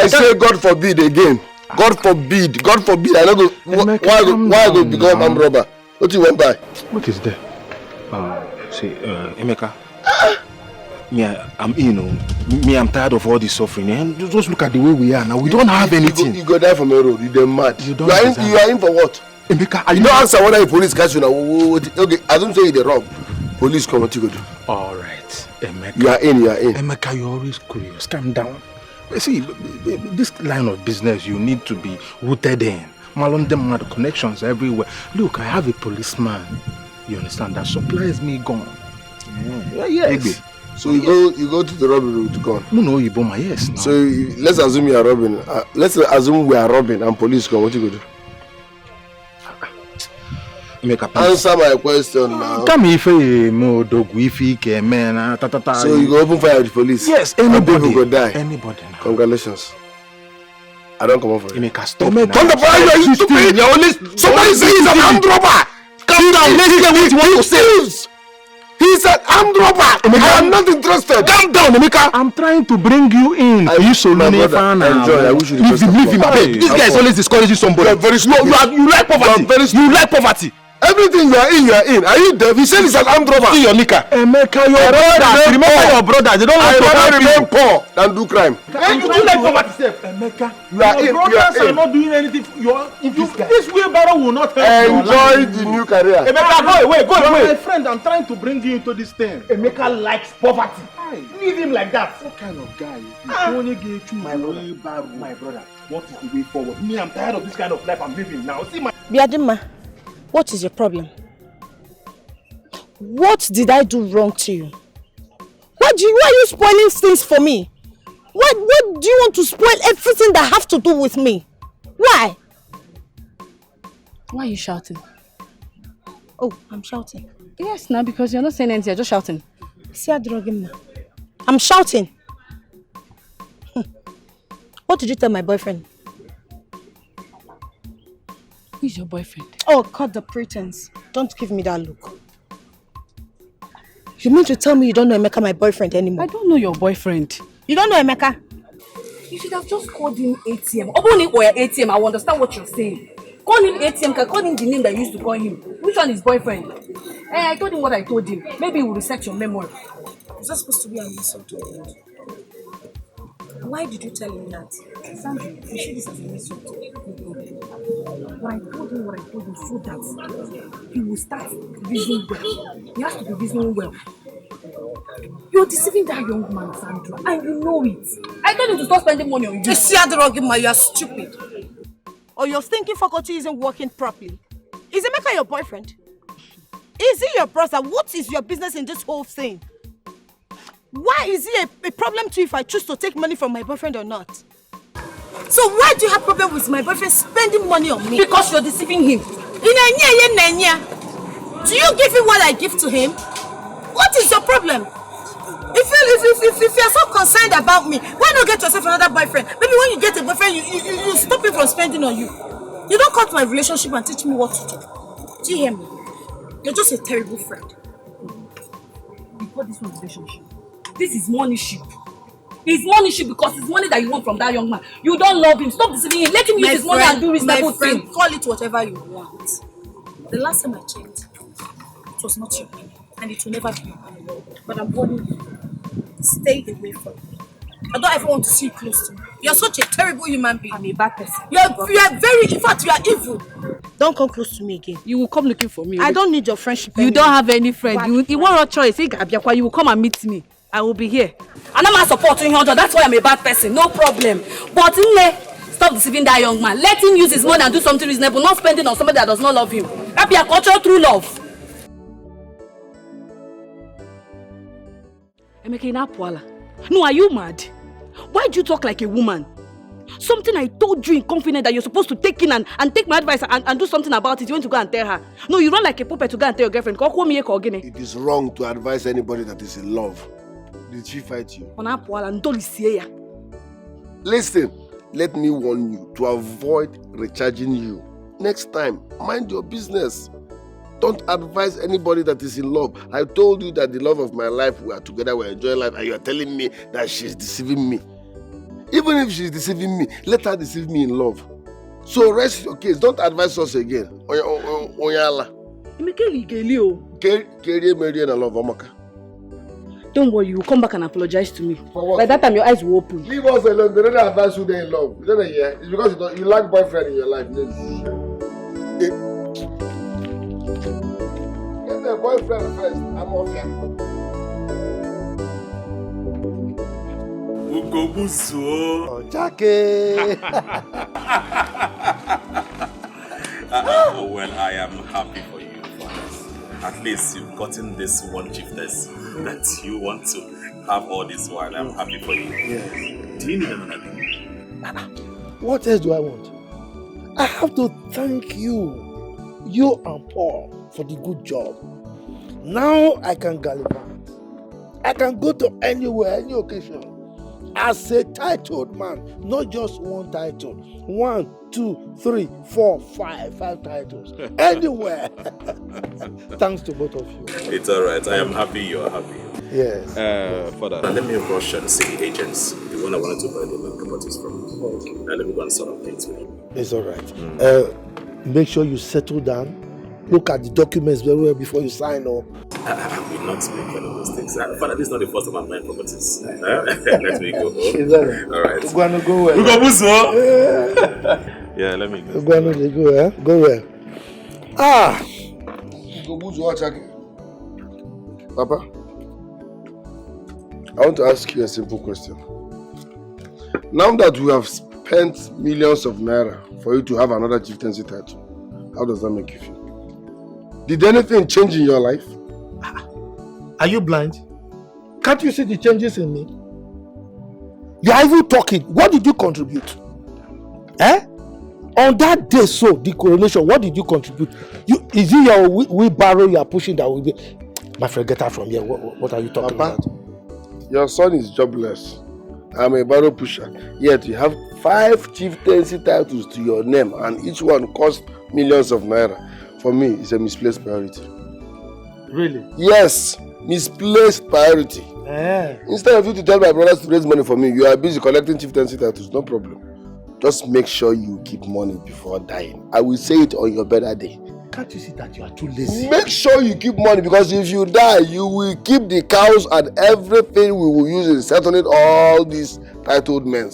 say God forbid again. God forbid. God forbid. I don't go. Why I go become armed robber? What you went by? What is there? See, Emeka. I'm tired of all this suffering. And just look at the way we are now. We don't have anything. You go die from a road. You're mad. You are in for what? Emeka, you don't answer whether the police catch you now. Okay, assume say you wrong. Police come, what you go do? All right, Emeka. You are in. Emeka, you're always curious. Calm down. See, this line of business you need to be rooted in. Malondem had connections everywhere. Look, I have a policeman. You understand? That supplies me gun. Yes. So you go to the robbery to gun? No, you bomb my yes. So let's assume you are robbing. Let's assume we are robbing and police come. What you go do? Answer my question now. Come if no dog if man. So you go open fire with the police? Yes, anybody. People go die. Anybody. Now. Congratulations. I don't come over for you. Stop. Come to fire, you stupid. You're only somebody say he's an armed robber. Calm down. Let's hear what you want to say. He's an armed robber. I am not interested. Calm down, Emeka. I'm trying to bring you in. You so enjoy. I wish you the best. Leave him. This guy is always discouraging somebody. You're very slow. You like poverty. You like poverty. Everything you are in. Are you deaf? He said he's an armed robber. See your nika. Emeka, your brother. Remember your brother. They don't want to rather remain poor than do crime. You like poverty, sir. Emeka, your brothers are not doing anything. This wheelbarrow will not help. Enjoy the new career. Emeka, go away. My friend, I'm trying to bring you into this thing. Emeka likes poverty. Leave him like that. What kind of guy is this? My brother. What is the way forward? Me, I'm tired of this kind of life I'm living now. See my... Biadima, what is your problem? What did I do wrong to you? Why are you spoiling things for me? What do you want to spoil everything that have to do with me? Why? Why are you shouting? Oh, I'm shouting. Yes, now because you're not saying anything, you're just shouting. I'm shouting. What did you tell my boyfriend? Who's your boyfriend? Oh, cut the pretense. Don't give me that look. You mean to tell me you don't know Emeka, my boyfriend, anymore? I don't know your boyfriend. You don't know Emeka? You should have just called him ATM. Open it or ATM, I will understand what you're saying. Call him ATM, call him the name that you used to call him. Which one is boyfriend? I told him what I told him. Maybe he will reset your memory. Is that supposed to be an insult to him? Why did you tell him that? Sandra, you see this as an insult. But I told him so that he will start reasoning well. He has to be reasoning well. You're deceiving that young man, Sandra, and you know it. I told him to stop spending money on you. You are stupid. Or your thinking faculty isn't working properly. Is Emeka your boyfriend? Is he your brother? What is your business in this whole thing? Why is it a problem to you if I choose to take money from my boyfriend or not? So why do you have problem with my boyfriend spending money on me? Because you're deceiving him. Do you give him what I give to him? What is your problem? If you're so concerned about me, why not get yourself another boyfriend? Maybe when you get a boyfriend, you stop him from spending on you. You don't cut my relationship and teach me what to do. Do you hear me? You're just a terrible friend. You call this one relationship? This is money ship. It's money ship because it's money that you want from that young man. You don't love him. Stop deceiving him. Let him use his money and do reasonable things. Call it whatever you want. The last time I checked, it was not your money. And it will never be your money. But I'm warning you. Stay away from me. I don't ever want to see you close to me. You're such a terrible human being. I'm a bad person. You are very, in fact, you are evil. Don't come close to me again. You will come looking for me. I don't need your friendship You anymore. don't have any friend. You want a choice. You will come and meet me. I will be here. And I'm not supporting him, that's why I'm a bad person, no problem. But stop deceiving that young man. Let him use his money and do something reasonable, not spending on somebody that does not love him. That be a cultural true love. No, are you mad? Why do you talk like a woman? Something I told you in confidence that you're supposed to take in and take my advice and do something about it. You want to go and tell her. No, you run like a puppet to go and tell your girlfriend. It is wrong to advise anybody that is in love. Did she fight you? Listen, let me warn you to avoid recharging you. Next time, mind your business. Don't advise anybody that is in love. I told you that the love of my life, we are together, we are enjoying life, and you are telling me that she's deceiving me. Even if she's deceiving me, let her deceive me in love. So rest your case. Don't advise us again. Don't worry, you will come back and apologize to me. By that time, your eyes will open. Leave us alone. They don't advise you they're in love. You don't hear? It's because you lack boyfriend in your life. Get a boyfriend first. I'm off here. Well, I am happy for you. At least you've gotten this one chiefess that you want to have all this while. I'm happy for you. Yes. Do you need another thing? What else do I want? I have to thank you and Paul, for the good job. Now I can gallivant. I can go to anywhere, any occasion. As a titled man, not just one title. 1, 2, 3, 4, 5 titles. Anywhere. Thanks to both of you. It's alright. I am happy you are happy. Yes. Father, let me rush and see the agents. The one I wanted to buy the land properties from. Okay. Let me go and sort of things with you. It's alright. Make sure you settle down. Look at the documents very well before you sign up. I will not make any mistakes. Father, this is not the first time I'm buying properties. Let me go. Is that right? Alright. We're going to go well. Yeah, let me go. We're going to go well. Go well. Papa, I want to ask you a simple question. Now that we have spent millions of naira for you to have another chieftaincy title, how does that make you feel? Did anything change in your life? Are you blind? Can't you see the changes in me? You are even talking. What did you contribute? On that day, so the coronation, what did you contribute? Is it your wheelbarrow you are pushing that will be? My friend, get out from here. What are you talking about? Your son is jobless. I'm a barrow pusher. Yet you have 5 chieftaincy titles to your name, and each one costs millions of naira. For me, it's a misplaced priority. Really? Yes, misplaced priority. Instead of you to tell my brothers to raise money for me, you are busy collecting chieftaincy titles. No problem. Just make sure you keep money before dying. I will say it on your better day. Can't you see that you are too lazy? Make sure you keep money, because if you die, you will keep the cows and everything we will use in settling all these titled men.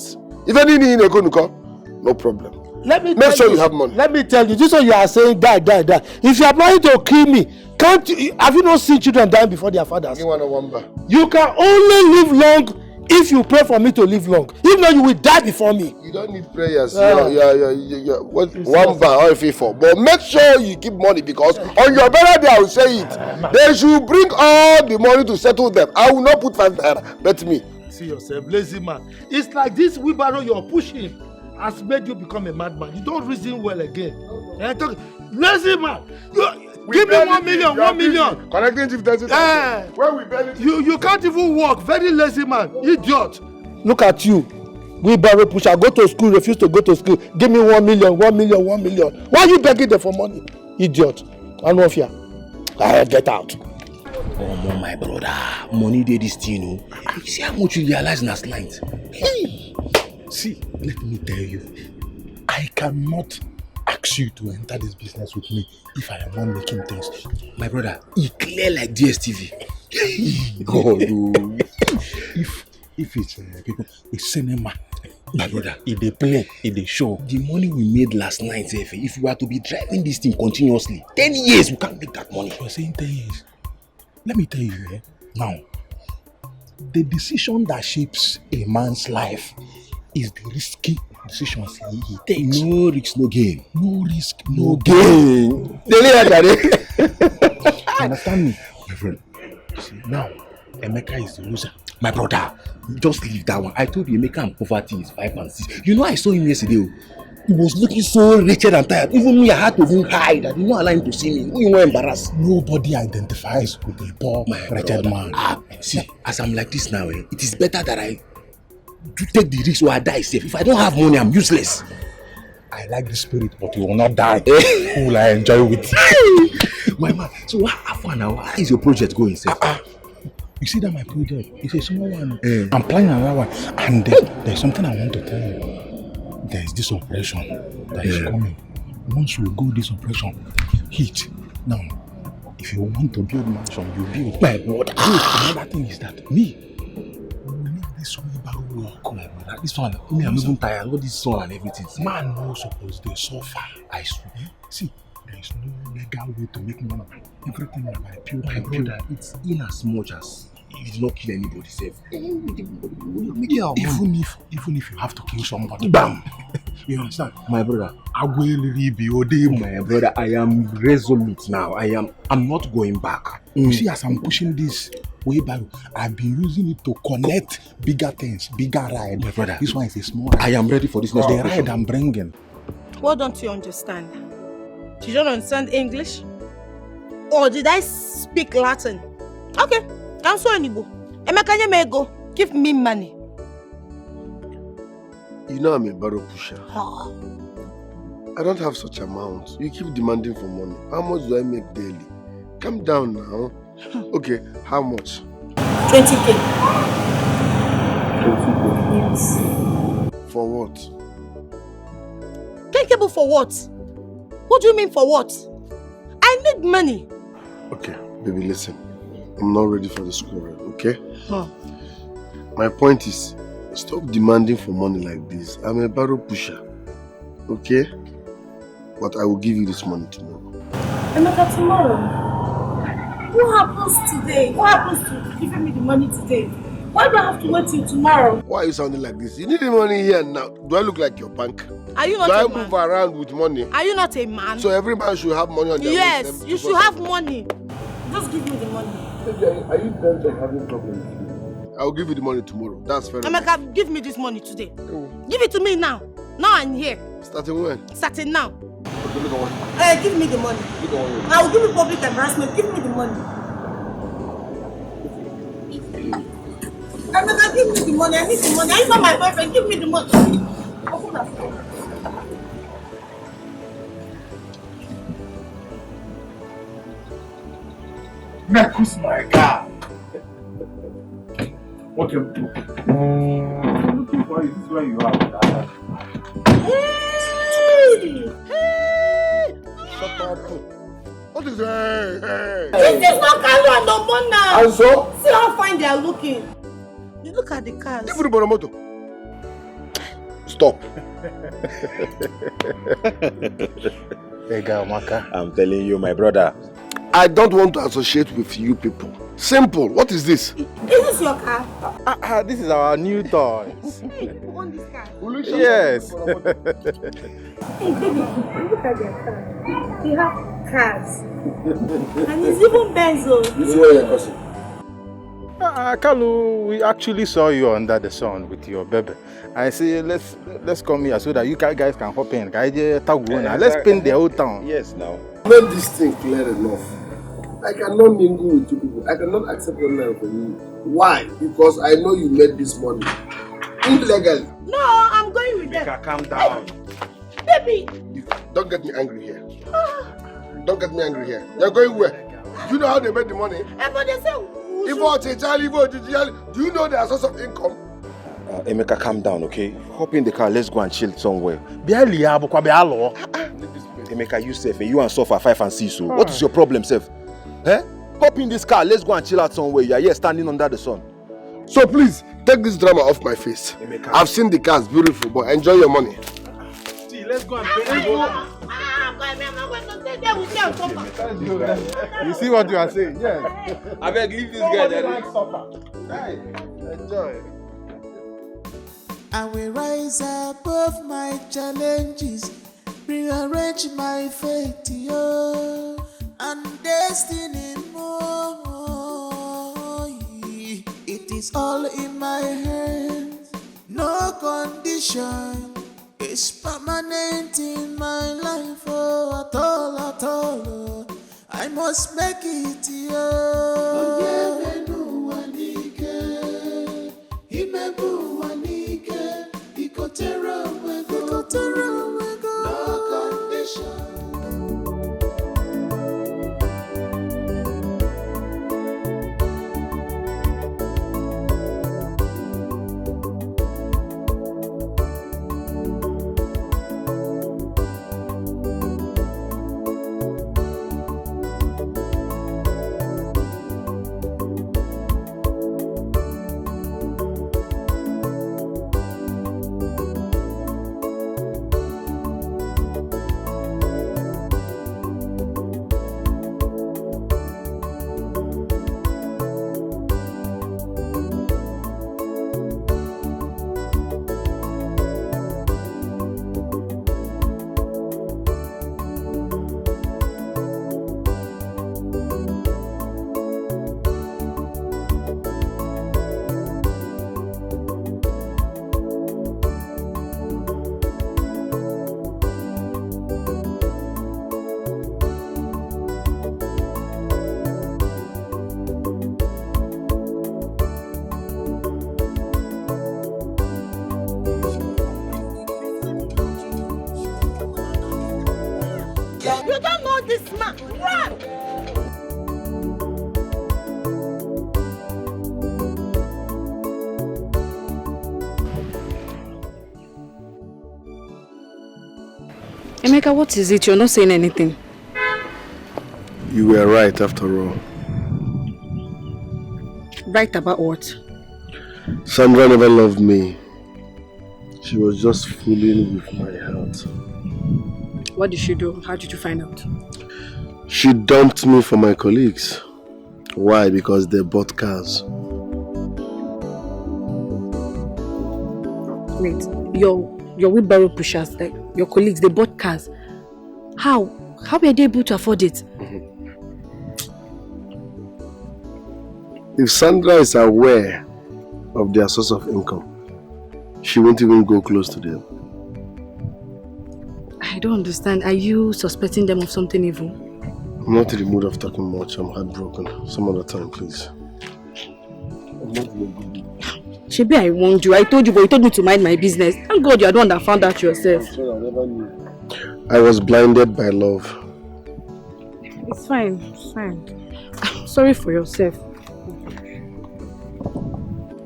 If anything, no problem. Make sure you have money. Let me tell you, this is what you are saying, die. If you are planning to kill me, have you not seen children dying before their fathers? You can only live long if you pray for me to live long. If not, you will die before me. You don't need prayers. One bar or FIFA. But make sure you keep money, because on your better day, I will say it. They should bring all the money to settle them. I will not put 5 naira. Bet me. See yourself, lazy man. It's like this wheelbarrow you're pushing has made you become a madman. You don't reason well again. Lazy man. Give me 1 million, 1 million. Connecting chieftaincy. Where we barely. You can't even walk. Very lazy man. Idiot. Look at you. Wheelbarrow pusher. Go to school, refuse to go to school. Give me 1 million, 1 million, 1 million. Why are you begging them for money? Idiot. I'm off here. Get out. Oh, my brother. Money did this thing, you know. You see how much you realize last night? Hey. See, let me tell you, I cannot ask you to enter this business with me if I am not making things. My brother, he clear like DSTV. God, if it's people, a cinema, my brother, if they play, if they show. The money we made last night, if we were to be driving this thing continuously, 10 years, we can't make that money. You're saying 10 years? Let me tell you, now, the decision that shapes a man's life is the risky decisions he takes. No risk, no gain. No risk, no gain. Understand me, my friend? See, now, Emeka is the loser. My brother, just leave that one. I told you, Emeka and poverty is 5 and 6. You know, I saw him yesterday. He was looking so wretched and tired. Even me, I had to even hide. I did not allow him to see me. We were embarrassed. Nobody identifies with a poor, wretched man. See, as I'm like this now, it is better that I to take the risk or I die safe. If I don't have money, I'm useless. I like the spirit, but you will not die. Who will I enjoy with? My man, so what happened now? How is your project going, sir? You see that my project is a small one. I'm planning another one. And there's something I want to tell you. There's this operation that is coming. Once we go this operation, hit. Now, if you want to build mansion, you build. My brother. Another thing is that me, this wheelbarrow work, my brother. This one, me, I'm even tired. All this sun and everything. Man, no suppose they suffer. I swear. See, there is no legal way to make money. Everything is by pure. My brother, it's in as much as you did not kill anybody, safe. Even if you have to kill somebody, bam. You understand? My brother, I will leave you. My brother, I am resolute now. I'm not going back. You see, as I'm pushing this wheelbarrow, I've been using it to connect bigger things, bigger ride. My brother, this one is a small ride. I am ready for this next the ride I'm bringing. What don't you understand? You don't understand English? Or did I speak Latin? Okay, I'm so Igbo. Emeka Nyemego, give me money. You know I'm a barrow pusher. I don't have such amount. You keep demanding for money. How much do I make daily? Calm down now. Okay, how much? 20K. 20K. Yes. For what? 10K for what? What do you mean for what? I need money. Okay, baby, listen. I'm not ready for the school run, okay? My point is, stop demanding for money like this. I'm a barrow pusher, okay? But I will give you this money tomorrow. Emeka, tomorrow? What happens today? What happens to giving me the money today? Why do I have to wait till tomorrow? Why are you sounding like this? You need the money here now. Do I look like your bank? Are you not do a I man? move around with money? Are you not a man? So every man should have money on their own. Yes, you should have money. Just give me the money. Are you bent on having problems? I'll give you the money tomorrow. That's fair enough. Emeka, give me this money today. Give it to me now. Now I'm here. Starting when? Starting now. Okay, look at what. Give me the money. Look at what. I will give you public embarrassment. Give me the money. Emeka, give me the money. I need the money. Are you not my boyfriend? Give me the money. Open that door. Marcus, my God. Okay. Looking for you. This is where you are. Hey! Shut up. What is that? This is not Carlo and Omona. And so? See how fine they are looking. You look at the cars. Give me the motor. Stop. Hey, Maka. I'm telling you, my brother. I don't want to associate with you people. Simple. What is this? Is this your car? This is our new toy. Hey, who own this car? Yes. Hey, baby, look at their car. They have cars. And it's even Benzo. This is where you're cussing. Kalu, we actually saw you under the sun with your baby. I say, let's come here so that you guys can hop in. Let's paint the whole town. Yes, now. Make this thing clear enough. I cannot mingle with you people. I cannot accept your money from you. Why? Because I know you made this money illegally. No, I'm going with them. Calm down. Baby. Don't get me angry here. Don't get me angry here. You're going where? Do you know how they made the money? But they say, do you know their source of income? Emeka, calm down, okay? Hop in the car, let's go and chill somewhere. Emeka, you safe, you and Sofa 5 and 6. So what is your problem, Seth? Hop in this car, let's go and chill out somewhere. You are here standing under the sun. So please, take this drama off my face. Emeka. I've seen the cars, beautiful, but enjoy your money. See, let's go and you see what you are saying? Yes. I beg, leave this guy there. Enjoy. I will rise above my challenges, rearrange my fate, yo, and destiny more. It is all in my hands, no condition is permanent in my life, oh, at all, at all. Oh. I must make it, yo. Imebu wanike, ikotera wego, no condition. You don't know this man. Run! Emeka, what is it? You're not saying anything. You were right after all. Right about what? Sandra never loved me. She was just fooling with my heart. What did she do? How did you find out? She dumped me for my colleagues. Why? Because they bought cars. Wait, your wheelbarrow pushers, like your colleagues, they bought cars. How? How were they able to afford it? If Sandra is aware of their source of income, she won't even go close to them. I don't understand. Are you suspecting them of something evil? I'm not in the mood of talking much. I'm heartbroken. Some other time, please. Shebi, I warned you. I told you, but you told me to mind my business. Thank God you're the one that found out yourself. I'm sorry, I never knew. I was blinded by love. It's fine. It's fine. I'm sorry for yourself.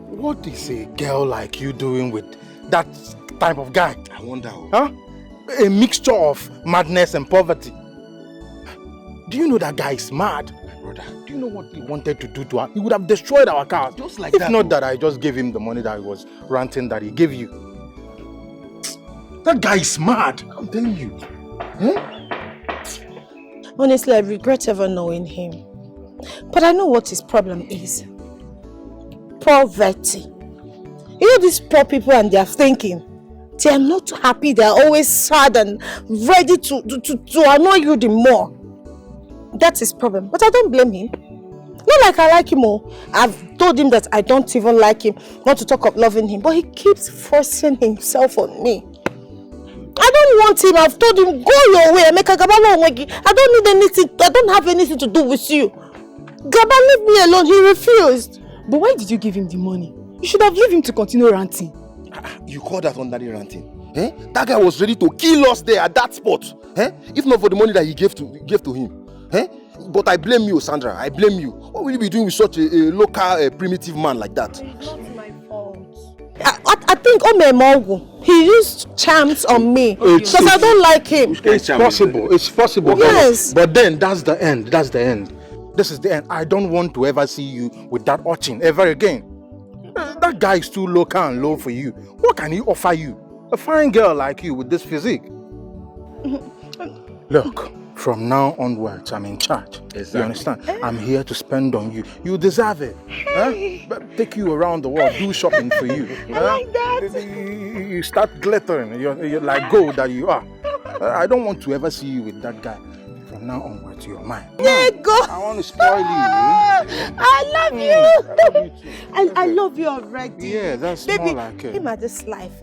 What is a girl like you doing with that type of guy? I wonder. Huh? A mixture of madness and poverty. Do you know that guy is mad? My brother. Do you know what he wanted to do to her? He would have destroyed our cars. Just like if that. If not that I just gave him the money that he was ranting that he gave you. That guy is mad. I'm telling you. Honestly, I regret ever knowing him. But I know what his problem is. Poverty. You know these poor people and their thinking. They are not happy. They are always sad and ready to annoy you the more. That's his problem. But I don't blame him. Not like I like him. Oh. I've told him that I don't even like him. Not to talk of loving him. But he keeps forcing himself on me. I don't want him. I've told him, go your way. I don't need anything. I don't have anything to do with you. Gaba, leave me alone. He refused. But why did you give him the money? You should have left him to continue ranting. You call that ordinary ranting? Eh? That guy was ready to kill us there at that spot. Eh? If not for the money that he gave to him. Eh? But I blame you, Sandra. I blame you. What will you be doing with such a local primitive man like that? It's not my fault. I think he used charms on me because I don't like him. It's possible. It's possible. Yes. But then that's the end. That's the end. This is the end. I don't want to ever see you with that urchin ever again. That guy is too local and low for you. What can he offer you? A fine girl like you with this physique. Look, From now onwards, I'm in charge. Exactly. You understand? I'm here to spend on you. You deserve it. Take you around the world, do shopping for you. I like that. You start glittering. You're like gold that you are. I don't want to ever see you with that guy. From now onwards, you're mine. There you go. I want to spoil you. I love you. I love you too. I love you already. Yeah, that's Baby, more like it. him at this life,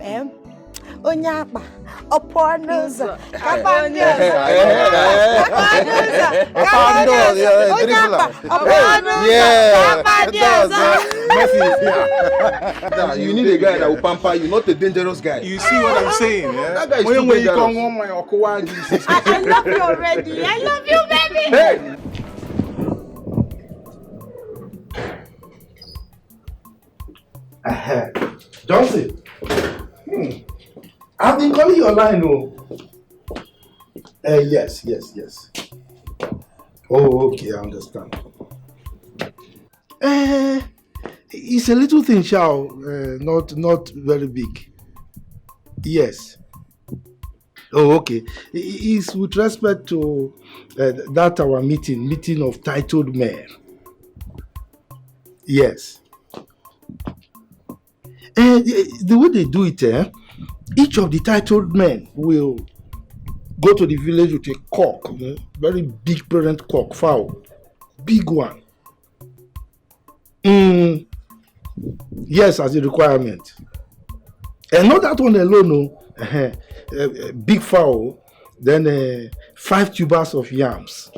Onyapa, Oponoza, You need a guy that will pamper you, not a dangerous guy. You see what I'm saying? Yeah? That guy is when too you dangerous. come home, my Okowa, I love you already. I love you, baby. Hey. Johnson. I've been calling your line, oh. Yes. Oh, okay, I understand. It's a little thing, Shao. Not very big. Yes. Oh, okay. It's with respect to that our meeting of titled men. Yes. The way they do it, each of the titled men will go to the village with a cock, very big parent cock, fowl, big one. Yes, as a requirement. And not that one alone, big fowl, then 5 tubers of yams.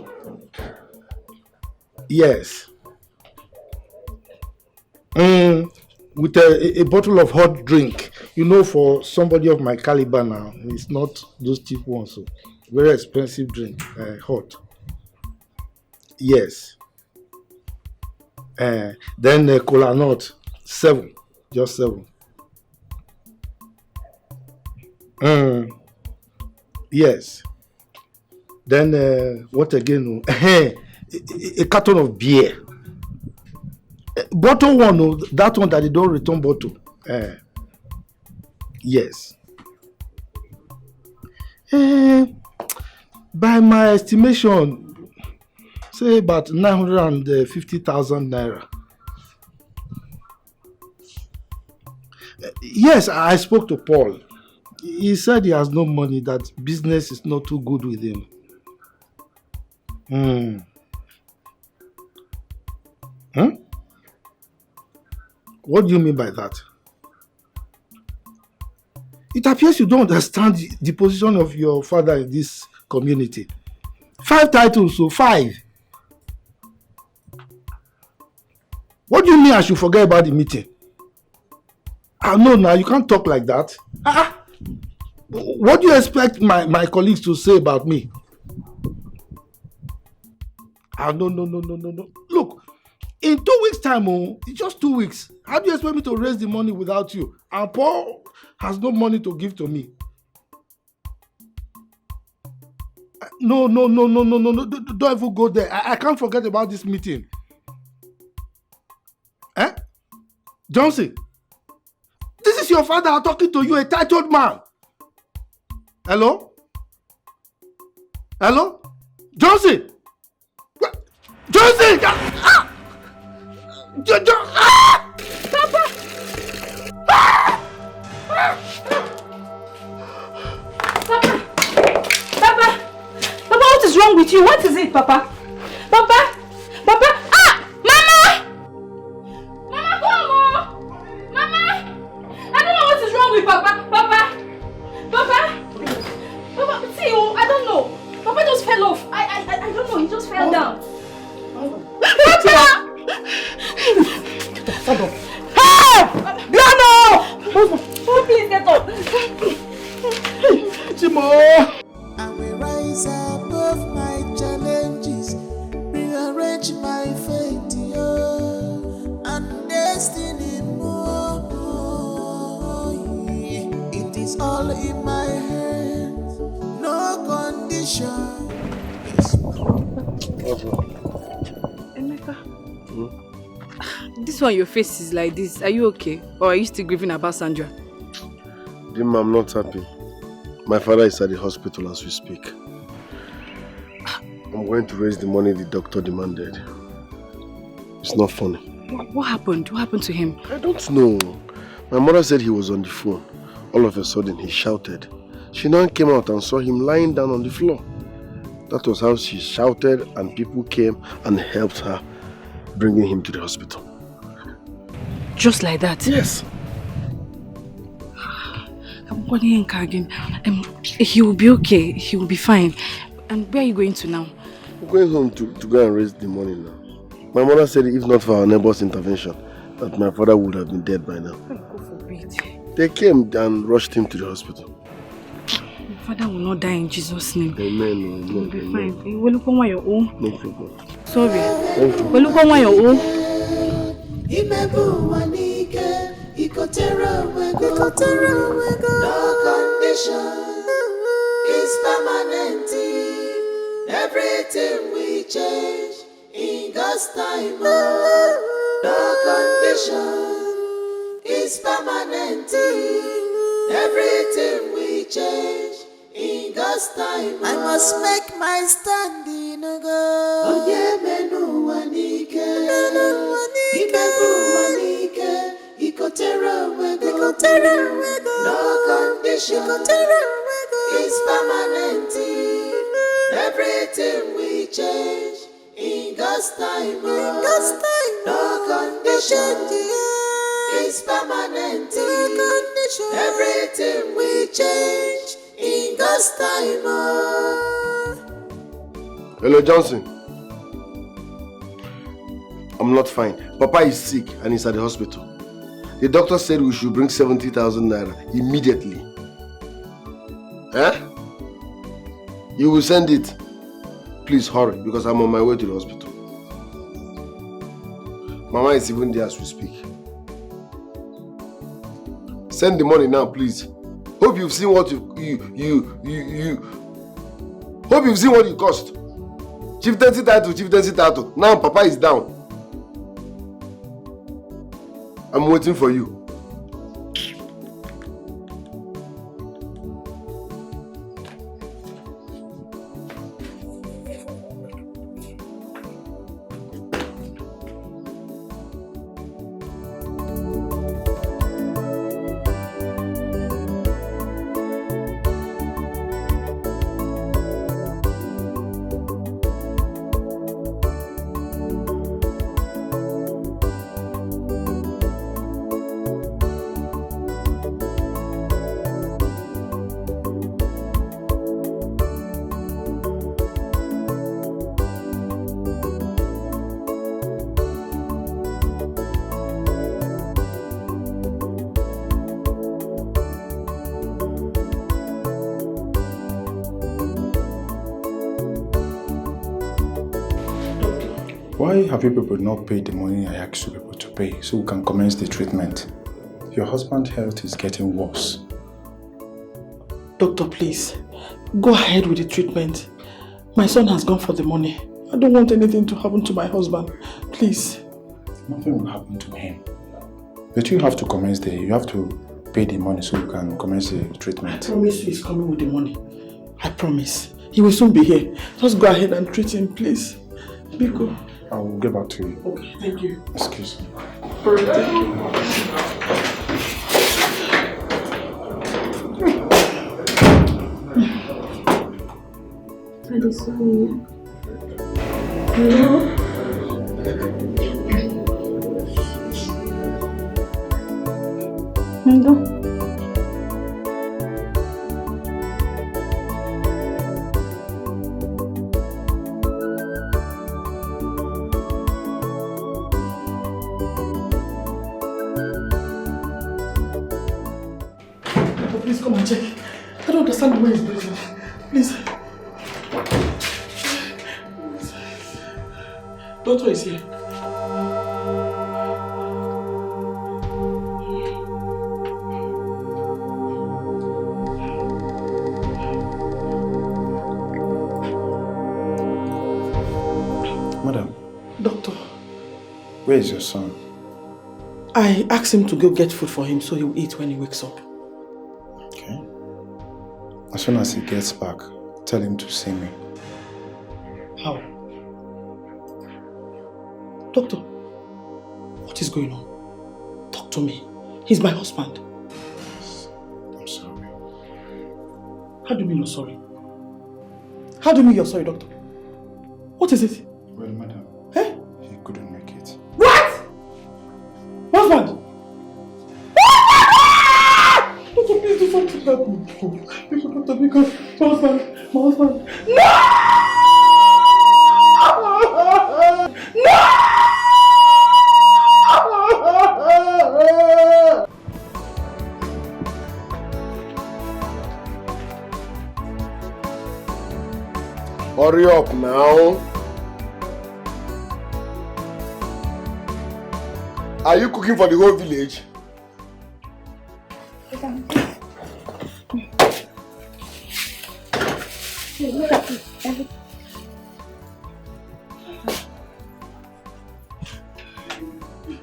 Yes. With a bottle of hot drink, for somebody of my caliber now, it's not those cheap ones, so very expensive drink, hot. Yes. Then cola nut, 7, just 7. Yes. Then what again? A carton of beer. Bottle one, that one that they don't return bottle. Yes. By my estimation, say about 950,000 naira. Yes, I spoke to Paul. He said he has no money, that business is not too good with him. What do you mean by that? It appears you don't understand the position of your father in this community. 5 titles, so 5. What do you mean I should forget about the meeting? No, you can't talk like that. What do you expect my colleagues to say about me? No. Look, in 2 weeks' time, it's just 2 weeks. How do you expect me to raise the money without you? And Paul has no money to give to me. No. Don't ever go there. I can't forget about this meeting. Johnson, this is your father talking to you, a titled man. Hello? Johnson! Johnson! Papa! Papa, what is wrong with you? What is it, Papa? Papa! Mama! Mama, come on! Mama! I don't know what is wrong with Papa. Papa, see you, I don't know. Papa just fell off. I don't know, he just fell down. Papa! Help! Biano! Oh, please get up. Chimo! I will rise above my challenges, rearrange my fate, and destiny more. It is all in my hands, no condition. Emeka, this one your face is like this. Are you okay? Or are you still grieving about Sandra? Dima, I'm not happy. My father is at the hospital as we speak. I'm going to raise the money the doctor demanded. It's not funny. What happened? What happened to him? I don't know. My mother said he was on the phone. All of a sudden, he shouted. She now came out and saw him lying down on the floor. That was how she shouted, and people came and helped her, bringing him to the hospital. Just like that? Yes. He will be okay. He will be fine. And where are you going to now? We're going home to go and raise the money now. My mother said if not for our neighbor's intervention, that my father would have been dead by now. God forbid. They came and rushed him to the hospital. My father will not die in Jesus' name. Amen. He will be fine. You will look on your own. No problem. Sorry. We'll look on your own. No condition is permanent. Everything we change in God's time. No condition is permanent. Everything we change in God's time. I must make my stand in a God. Oh yeah, menu wanike. No condition is permanent. Everything we change in God's time. No condition is permanent. Everything we change in God's time. Hello, Johnson. I'm not fine. Papa is sick and he's at the hospital. The doctor said we should bring 70,000 naira immediately. Eh? You will send it. Please hurry because I'm on my way to the hospital. Mama is even there as we speak. Send the money now, please. Hope you've seen what hope you've seen what you cost. Chieftaincy title. Now Papa is down. I'm waiting for you. Why have you people not paid the money I asked you people to pay so we can commence the treatment? Your husband's health is getting worse. Doctor, please, go ahead with the treatment. My son has gone for the money. I don't want anything to happen to my husband. Please. Nothing will happen to him. But you have to pay the money so we can commence the treatment. I promise you he's coming with the money. I promise. He will soon be here. Just go ahead and treat him, please. Biko. I will get back to you. Okay, thank you. Excuse me. Alright, thank you. Hello. Please come and check. I don't understand the way he's breathing. Please. Doctor is here. Madam. Doctor. Where is your son? I asked him to go get food for him so he will eat when he wakes up. Okay. As soon as he gets back, tell him to see me. How? Doctor, what is going on? Talk to me. He's my husband. I'm sorry. How do you mean you're sorry? How do you mean you're sorry, doctor? What is it? Well, madam, he couldn't make it. What? Husband? Doctor, please do something help me. Doctor, because my husband. No! No! Hurry up now. Are you cooking for the whole village?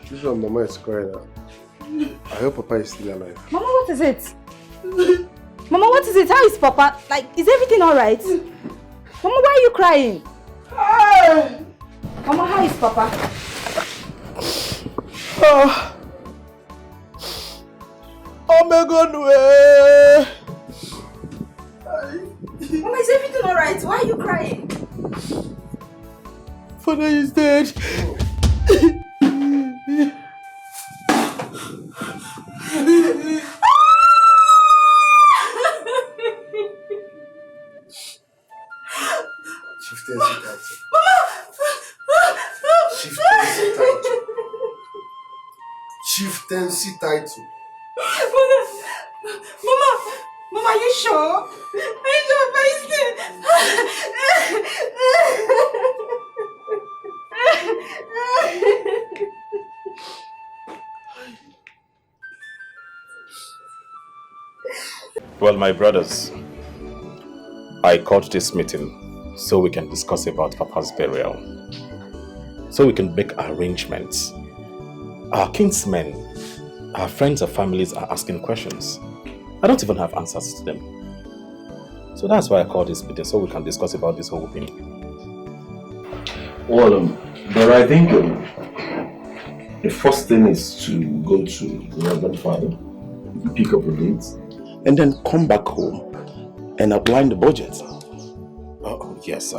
This one Mama is crying now. I hope Papa is still alive. Mama, what is it? Mama, what is it? How is Papa? Like, is everything alright? Mama, why are you crying? Mama, how is Papa? Oh my God, Mama, is everything alright? Why are you crying? Father is dead. Chieftaincy title. Mama, are you sure? Are you sure Papa is dead? Well, my brothers, I called this meeting so we can discuss about Papa's burial. So we can make arrangements. Our kinsmen, our friends and families are asking questions. I don't even have answers to them. So that's why I called this meeting, so we can discuss about this whole thing. Well, but I think the first thing is to go to the Reverend Father, pick up a date, and then come back home and outline the budget. Oh, yes,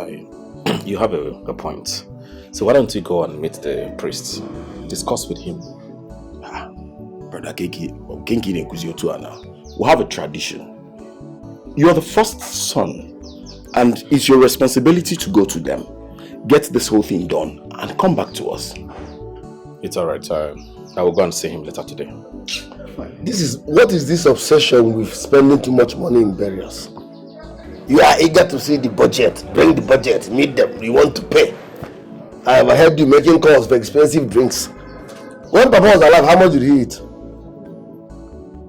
you have a point. So why don't you go and meet the priest, discuss with him. Brother Kinki now. We have a tradition. You are the first son, and it's your responsibility to go to them, get this whole thing done, and come back to us. It's alright. I will go and see him later today. What is this obsession with spending too much money in burials? You are eager to see the budget, bring the budget, meet them, you want to pay. I have heard you making calls for expensive drinks. When Papa was alive, how much did he eat?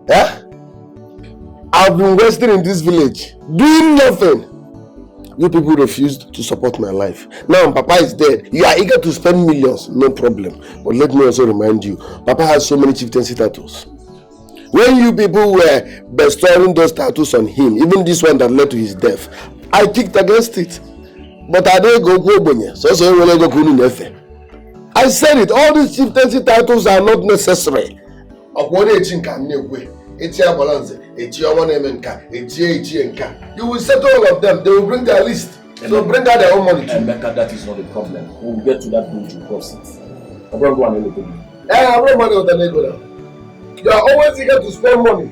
Yeah? I've been wasting in this village, doing nothing. You people refused to support my life. Now Papa is dead. You are eager to spend millions, no problem. But let me also remind you, Papa has so many chieftaincy titles. When you people were bestowing those titles on him, even this one that led to his death, I kicked against it. But I didn't go Bonye. I said it, all these chieftaincy titles are not necessary. You will settle all of them, they will bring their list. They will bring out their own money too. That is not a problem. We will get to that bridge to cross it. You are always eager to spend money.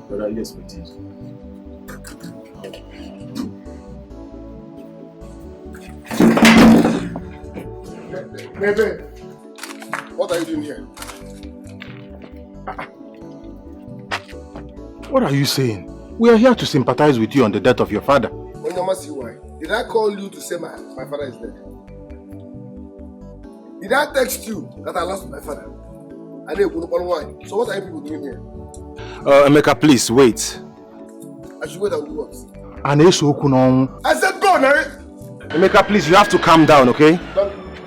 Brother, yes, we did. Baby, what are you doing here? What are you saying? We are here to sympathize with you on the death of your father. Why? Did I call you to say my father is dead? Did I text you that I lost my father? I didn't put on wine. So what are you people doing here? Emeka, please wait. I should wait and do what? I said go, Nari! Emeka, please, you have to calm down, okay?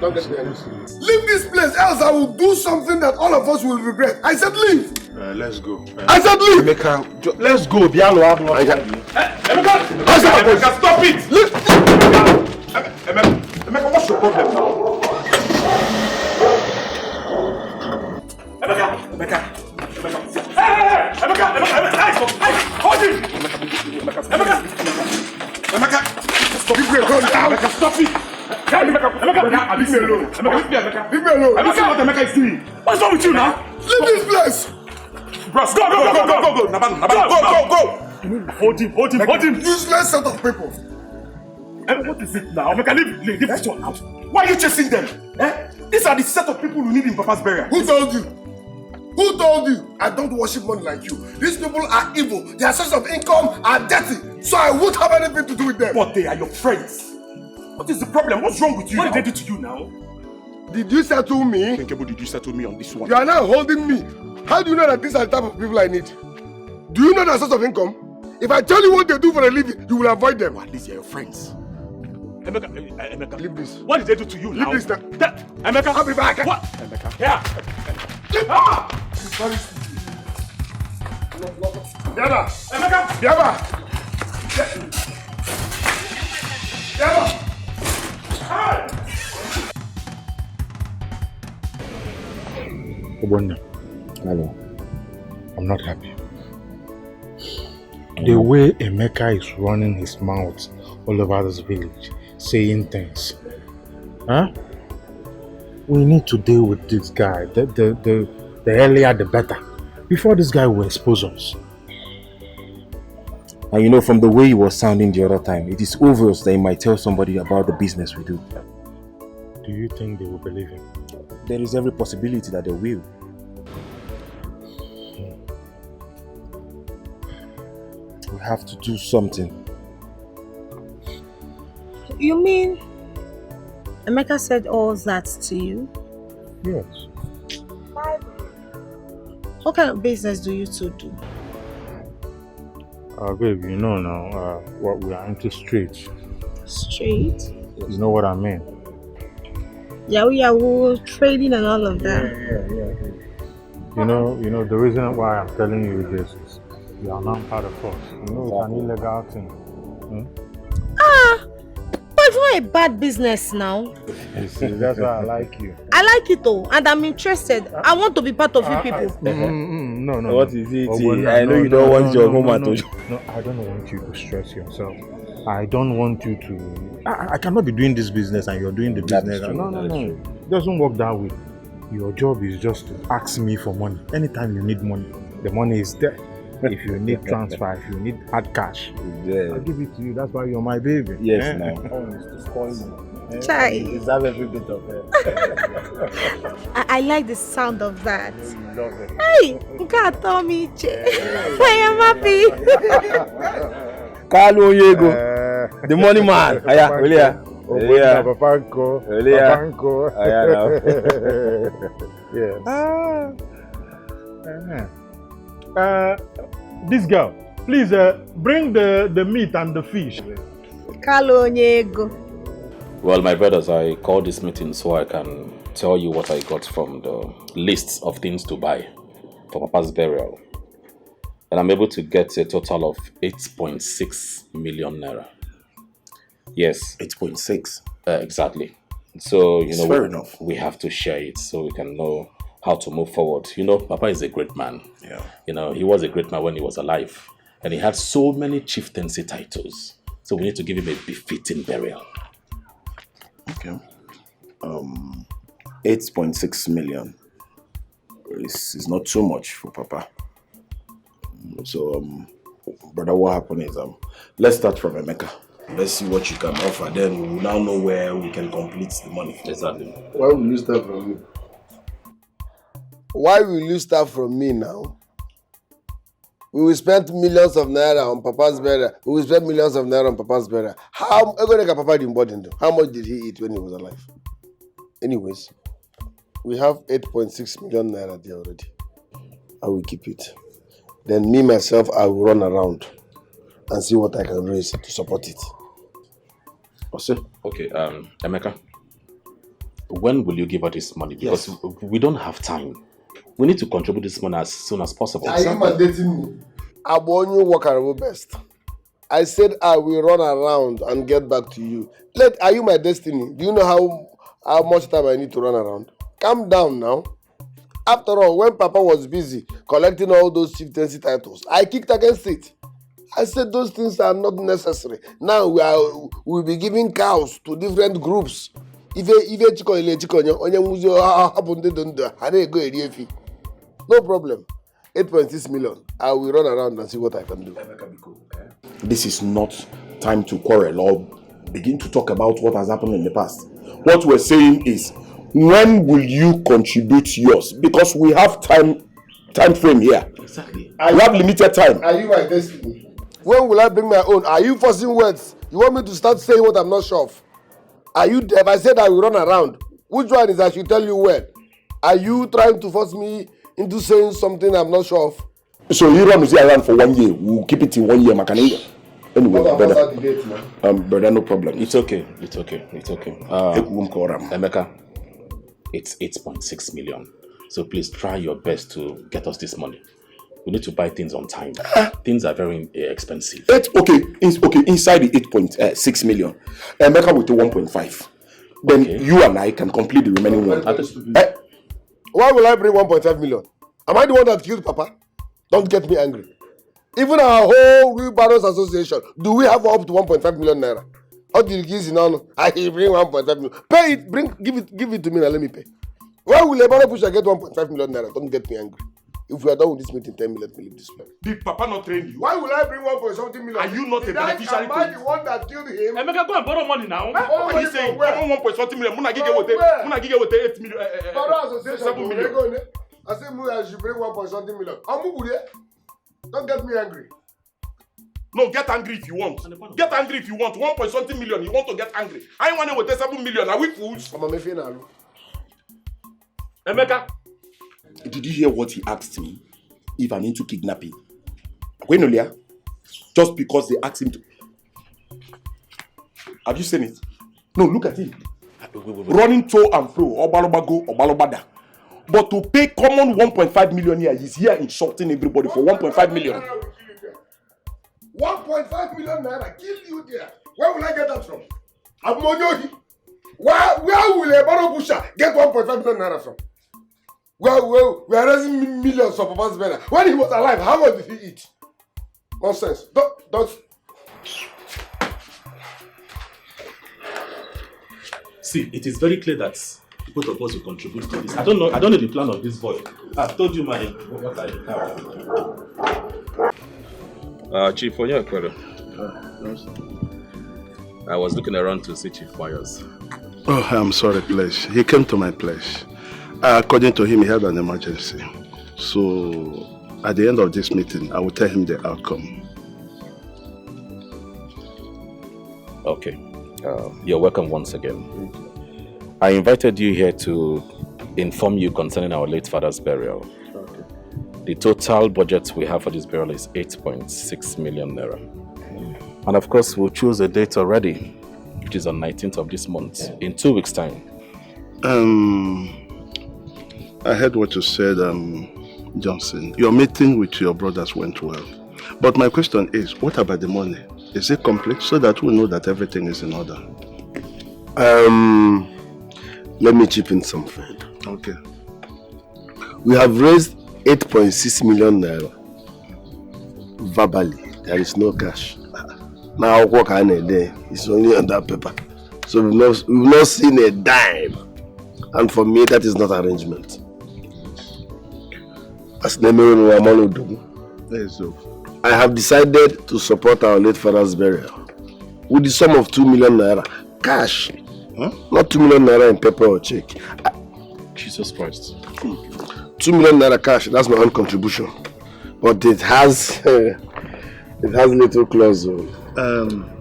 Don't get me. Leave this place, else I will do something that all of us will regret. I said leave! Let's go. I said leave! Emeka, let's go. Emeka, stop it! Leave! What's the problem now? Emeka! Hey! Emeka! Hold him! Emeka! Stop it! Emeka, stop it! Emeka, leave me alone. Leave me alone. Have you seen what Emeka is doing? What's wrong with you now? Leave this place! Bros, go! Naban, go! Hold him! Useless set of people. What is it now? Emeka, leave this one out. Why are you chasing them? These are the set of people we need in Papa's burial. Who told you? Who told you? I don't worship money like you. These people are evil. Their source of income are dirty. So I won't have anything to do with them. But they are your friends. What is the problem? What's wrong with you? What did they do to you now? Did you settle me? Thinkable, did you settle me on this one? You are now holding me. How do you know that these are the type of people I need? Do you know their source of income? If I tell you what they do for a living, you will avoid them. Well, at least you're your friends. Emeka, leave this. What did they do to you now? Leave this now. Emeka, I'll be back. What? Emeka. Yeah. Very stupid. Biaba. Emeka. Biaba. Biaba. Obonna. Hello. I'm not happy. The way Emeka is running his mouth all over this village, saying things. Huh? We need to deal with this guy. The earlier the better. Before this guy will expose us. And you know, from the way he was sounding the other time, it is obvious that he might tell somebody about the business we do. Do you think they will believe him? There is every possibility that they will. We have to do something. You mean Emeka said all that to you? Yes. What kind of business do you two do? Babe, you know now what we are into street. Street? You know what I mean? Yahoo, trading and all of that. Yeah. You know the reason why I'm telling you this is you are now part of us. You know it's an illegal thing. But it's not a bad business now. You see, that's why I like you. I like it though, and I'm interested. I want to be part of you people. No. What is it? I know you don't want your woman to. No, I don't want you to stress yourself. I don't want you to. I cannot be doing this business and you're doing the business. No. It doesn't work that way. Your job is just to ask me for money. Anytime you need money, the money is there. If you need transfer, if you need hard cash, I'll give it to you. That's why you're my baby. Yes, now. To spoil me. Chai. You deserve every bit of it. I like the sound of that. You love it. Hey, God told me, I am happy. Carlo Yego, the money man. This girl, please bring the meat and the fish. Well, my brothers, I called this meeting so I can tell you what I got from the list of things to buy for Papa's burial. And I'm able to get a total of 8.6 million naira. Yes. 8.6? Exactly. So, you know, fair enough. We have to share it so we can know how to move forward. You know, Papa is a great man. Yeah. You know, he was a great man when he was alive. And he had so many chieftaincy titles. So we need to give him a befitting burial. Okay. 8.6 million is not too much for Papa. So, brother, what happened is, let's start from Emeka. Let's see what you can offer. Then we will now know where we can complete the money. Exactly. Why will you start from me? Why will you start from me now? We will spend millions of naira on Papa's burial. We will spend millions of naira on Papa's burial. How Papa did body? How much did he eat when he was alive? Anyways, we have 8.6 million naira there already. I will keep it. Then me, myself, I will run around and see what I can raise to support it. Okay, Emeka, when will you give her this money? Because we don't have time. We need to contribute this money as soon as possible. Are you mandating me? Abonyo work our best. I said I will run around and get back to you. Are you my destiny? Do you know how much time I need to run around? Calm down now. After all, when Papa was busy collecting all those chieftaincy titles, I kicked against it. I said those things are not necessary. Now we'll be giving cows to different groups. No problem. 8.6 million. I will run around and see what I can do. This is not time to quarrel or begin to talk about what has happened in the past. What we're saying is, when will you contribute yours? Because we have time frame here. Exactly. We have limited time. Are you my destiny? When will I bring my own? Are you forcing words? You want me to start saying what I'm not sure of? If I said I will run around, which one is I should tell you when? Are you trying to force me into saying something I'm not sure of? So you run to say around for 1 year. We'll keep it in 1 year, Makani. Anyway, brother, no problem. It's okay. Emeka, it's 8.6 million. So please try your best to get us this money. We need to buy things on time. Things are very expensive. Inside the 8.6 million, Emeka will do 1.5. Then you and I can complete the remaining one. Why will I bring 1.5 million? Am I the one that killed Papa? Don't get me angry. Even our whole Wheelbarrows Association, do we have up to 1.5 million naira? How do you give it now? I bring 1.5 million. Pay it, give it to me and let me pay. Why will a barrow pusher get 1.5 million naira? Don't get me angry. If we are done with this meeting, 10 minutes, let me leave this place. Did Papa not train you? Why will I bring 1.something million? Are you not a beneficiary? Am I the one that killed him? Emeka, go and borrow money now. What are you saying? Where? 1.something million. Muna gige with 8 million. Barrow Association, 7 million. I said, I should bring 1.something million. Don't get me angry. No, get angry if you want. Get angry if you want. 1.something million. You want to get angry. I want to with 7 million. Are we fools? Emeka. Did you hear what he asked me? If I'm into kidnapping. Gwenolia, just because they asked him to. Have you seen it? No, look at him. Running to and fro, Obalobago, Obalobada. But to pay common 1.5 million here, he's here insulting everybody for 1.5 million. 1.5 million naira, kill you there. Where will I get that from? Abmonyohi. Where will a barrow pusher get 1.5 million naira from? Well, we are raising millions of Papa's banner. When he was alive, how much did he eat? Nonsense. Don't. See, it is very clear that both of us will contribute to this. I don't know the plan of this boy. I've told you what I have. Chief, for your query. I was looking around to see Chief Myers. Oh, I'm sorry, please. He came to my place. According to him, he had an emergency. So, at the end of this meeting, I will tell him the outcome. Okay. You're welcome once again. I invited you here to inform you concerning our late father's burial. Okay. The total budget we have for this burial is 8.6 million naira. And of course, we'll choose a date already, which is on 19th of this month, in 2 weeks' time. I heard what you said, Johnson. Your meeting with your brothers went well. But my question is, what about the money? Is it complete so that we know that everything is in order? Let me chip in something. Okay. We have raised 8.6 million naira. Verbally, there is no cash. Now, what can I do? It's only on that paper. So we've not seen a dime. And for me, that is not arrangement. I have decided to support our late father's burial with the sum of 2 million naira cash. Huh? Not 2 million naira in paper or check. Jesus Christ. 2 million naira cash, that's my own contribution. But it has little clause.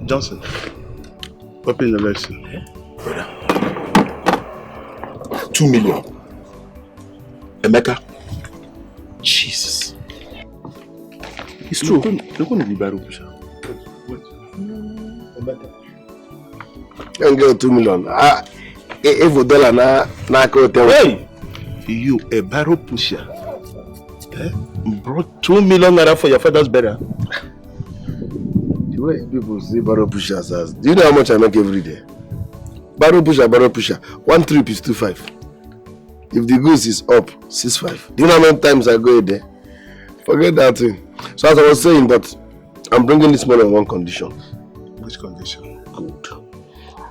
Johnson, open the lesson. Brother. 2 million. Emeka. Jesus. It's true. You're going to be barrow pusher. Emeka. You get 2 million. If a dollar na hey! You a barrow pusher? Brought 2 million naira for your father's burial? The way people see barrel pushers as, do you know how much I make every day? Barrel pusher. 1 trip is 2.5. If the goods is up, 6.5. Do you know how many times I go a day? Forget that thing. So as I was saying, but I'm bringing this money on one condition. Which condition? Good.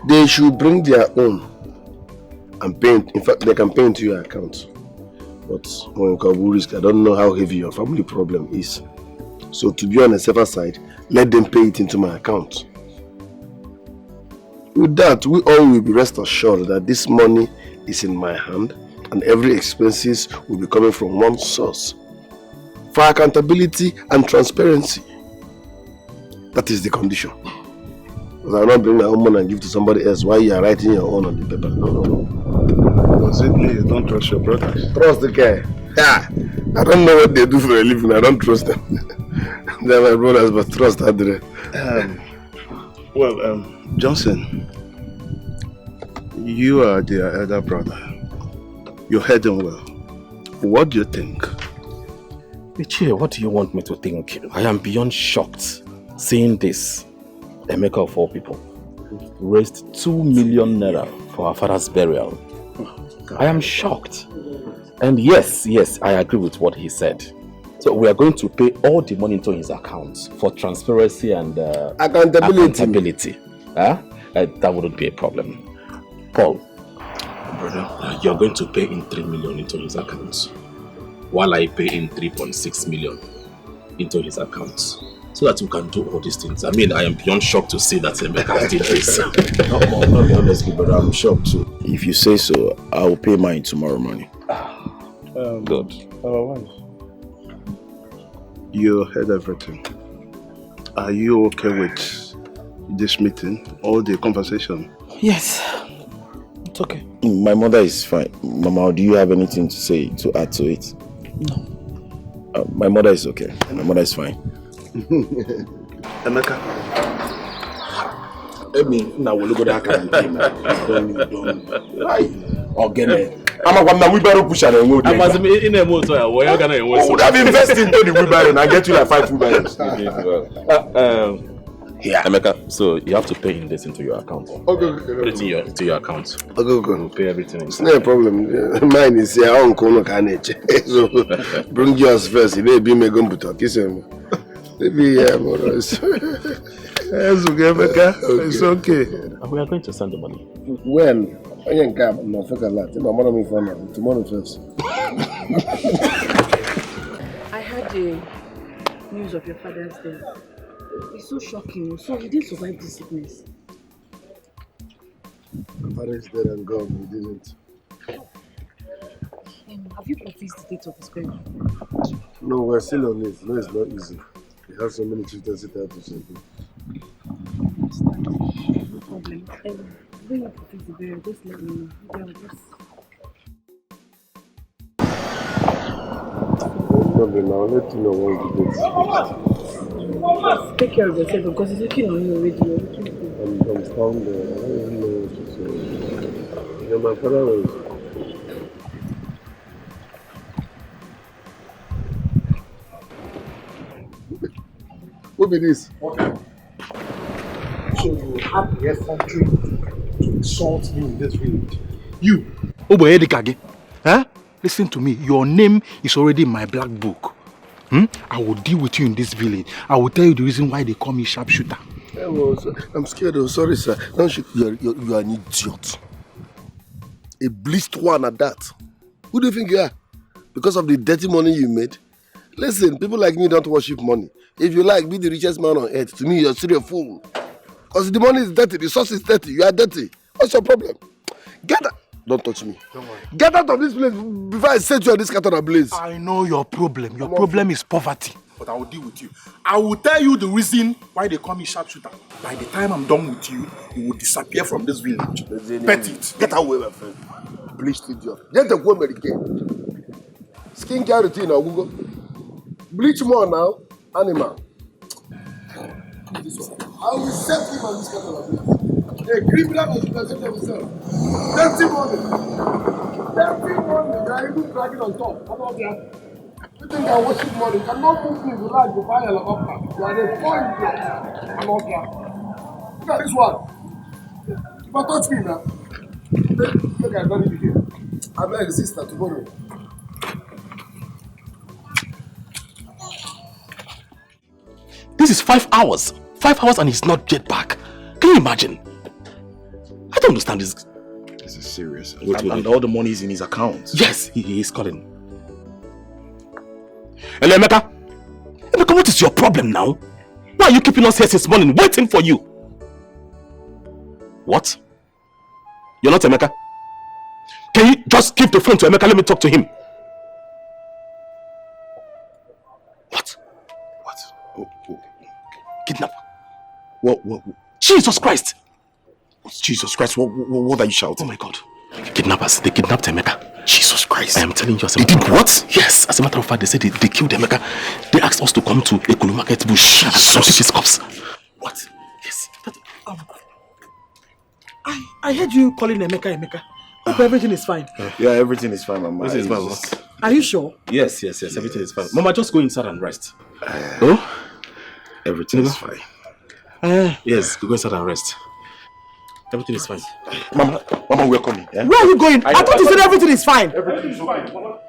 They should bring their own and pay. In fact, they can pay into your account. But when Kabu risk, I don't know how heavy your family problem is. So to be on a safer side, let them pay it into my account. With that, we all will be rest assured that this money is in my hand and every expenses will be coming from one source. For accountability and transparency. That is the condition. Because I will not bring my own money and give to somebody else while you are writing your own on the paper. No. Does it mean you don't trust your brothers? Trust the guy. Yeah. I don't know what they do for a living. I don't trust them. They're my brothers, but trust Adre. Johnson, you are their elder brother. You're heading well. What do you think? Ichie, what do you want me to think? I am beyond shocked seeing this. Emeka of all people raised 2 million naira for our father's burial. I am shocked. And yes, I agree with what he said. So we are going to pay all the money into his account for transparency and accountability. That wouldn't be a problem. Paul, brother, you're going to pay in 3 million into his account, while I pay in 3.6 million into his account, so that we can do all these things. I mean, I am beyond shocked to see that Emeka did this. No, honestly, but I'm shocked too. If you say so, I will pay mine tomorrow morning. Good. Our wife, you heard everything. Are you okay with this meeting, all the conversation? Yes, it's okay. My mother is fine. Mama, do you have anything to say to add to it? No. My mother is okay. My mother is fine. Emeka. Now we'll go back and don't. Again. I'm a wheelbarrow pusher and would have invested into the wheelbarrow and get you like 5 wheelbarrows. Yeah. Emeka, so you have to pay in this into your account. Okay. Put it into your account. Okay. We'll pay everything. It's not a problem. Mine is here. So bring yours first. It may be me going to talk. Maybe it's okay. We are going to send the money. When? I ain't cap. No, fuck a lot. My mother me for tomorrow first. I heard the news of your father's death. It's so shocking. So he didn't survive this sickness. My father is dead and gone. He didn't. Have you practiced the date of his burial? No, we're still on it. No, it's not easy. He has so many chieftains to say. No problem. When you practice the burial, just let me know. Maybe I'll just... I'll let you know when you get. Take care of yourself because he's looking on you already. You're looking good. I'm found there. I don't even know what to say. You know, my father was. What be this? Okay. So you have the effrontery to insult me in this village. You, Oboyedikage, huh? Listen to me. Your name is already in my black book. I will deal with you in this village. I will tell you the reason why they call me sharpshooter. I'm scared. Oh, sorry, sir. You are an idiot. A bleached one at that. Who do you think you are? Because of the dirty money you made? Listen, people like me don't worship money. If you like, be the richest man on earth. To me, you're still a fool. Because the money is dirty, the source is dirty, you are dirty. What's your problem? Get out. Don't touch me. Don't worry. Get out of this place before I set you on this cattle ablaze. I know your problem. Your problem is poverty. But I will deal with you. I will tell you the reason why they call me sharpshooter. By the time I'm done with you, you will disappear from this village. Bet it. Get away, my friend. Bleached idiot. Get the woman again. Skincare routine or Google. Bleach more now. Animal. This one. I will set him on this cattle ablaze. A criminal must present himself. Dirty money. Dirty money. You are even bragging on top. How about that? You think I worship money? You cannot move me to like to buy a helicopter. You are a point here. I'm not here. Look at this one. If I touch me now, look at money here. I beg sister tomorrow. This is 5 hours. 5 hours and he's not yet back. Can you imagine? I don't understand this. This is serious. And all the money is in his account. Yes, he is calling. Hello, Emeka. Emeka, what is your problem now? Why are you keeping us here since morning, waiting for you? What? You're not Emeka? Can you just give the phone to Emeka? Let me talk to him. What? Kidnapper? What? Jesus Christ! What's Jesus Christ? What are you shouting? Oh my God. Kidnappers, they kidnapped Emeka. Jesus Christ. I am telling you as a matter of what? Yes, as a matter of fact, they said they killed Emeka. They asked us to come to Ekulu Market Bush and pick his corpse. What? Yes. I heard you calling Emeka. Hope everything is fine. Yeah, everything is fine, Mama. Everything is fine. Are you sure? Yes, everything is fine. Mama, just go inside and rest. Everything is fine. Yes, go inside and rest. Everything is fine. Mama, we're coming. Yeah? Where are you going? I thought you said everything is fine. Everything is fine, Mama.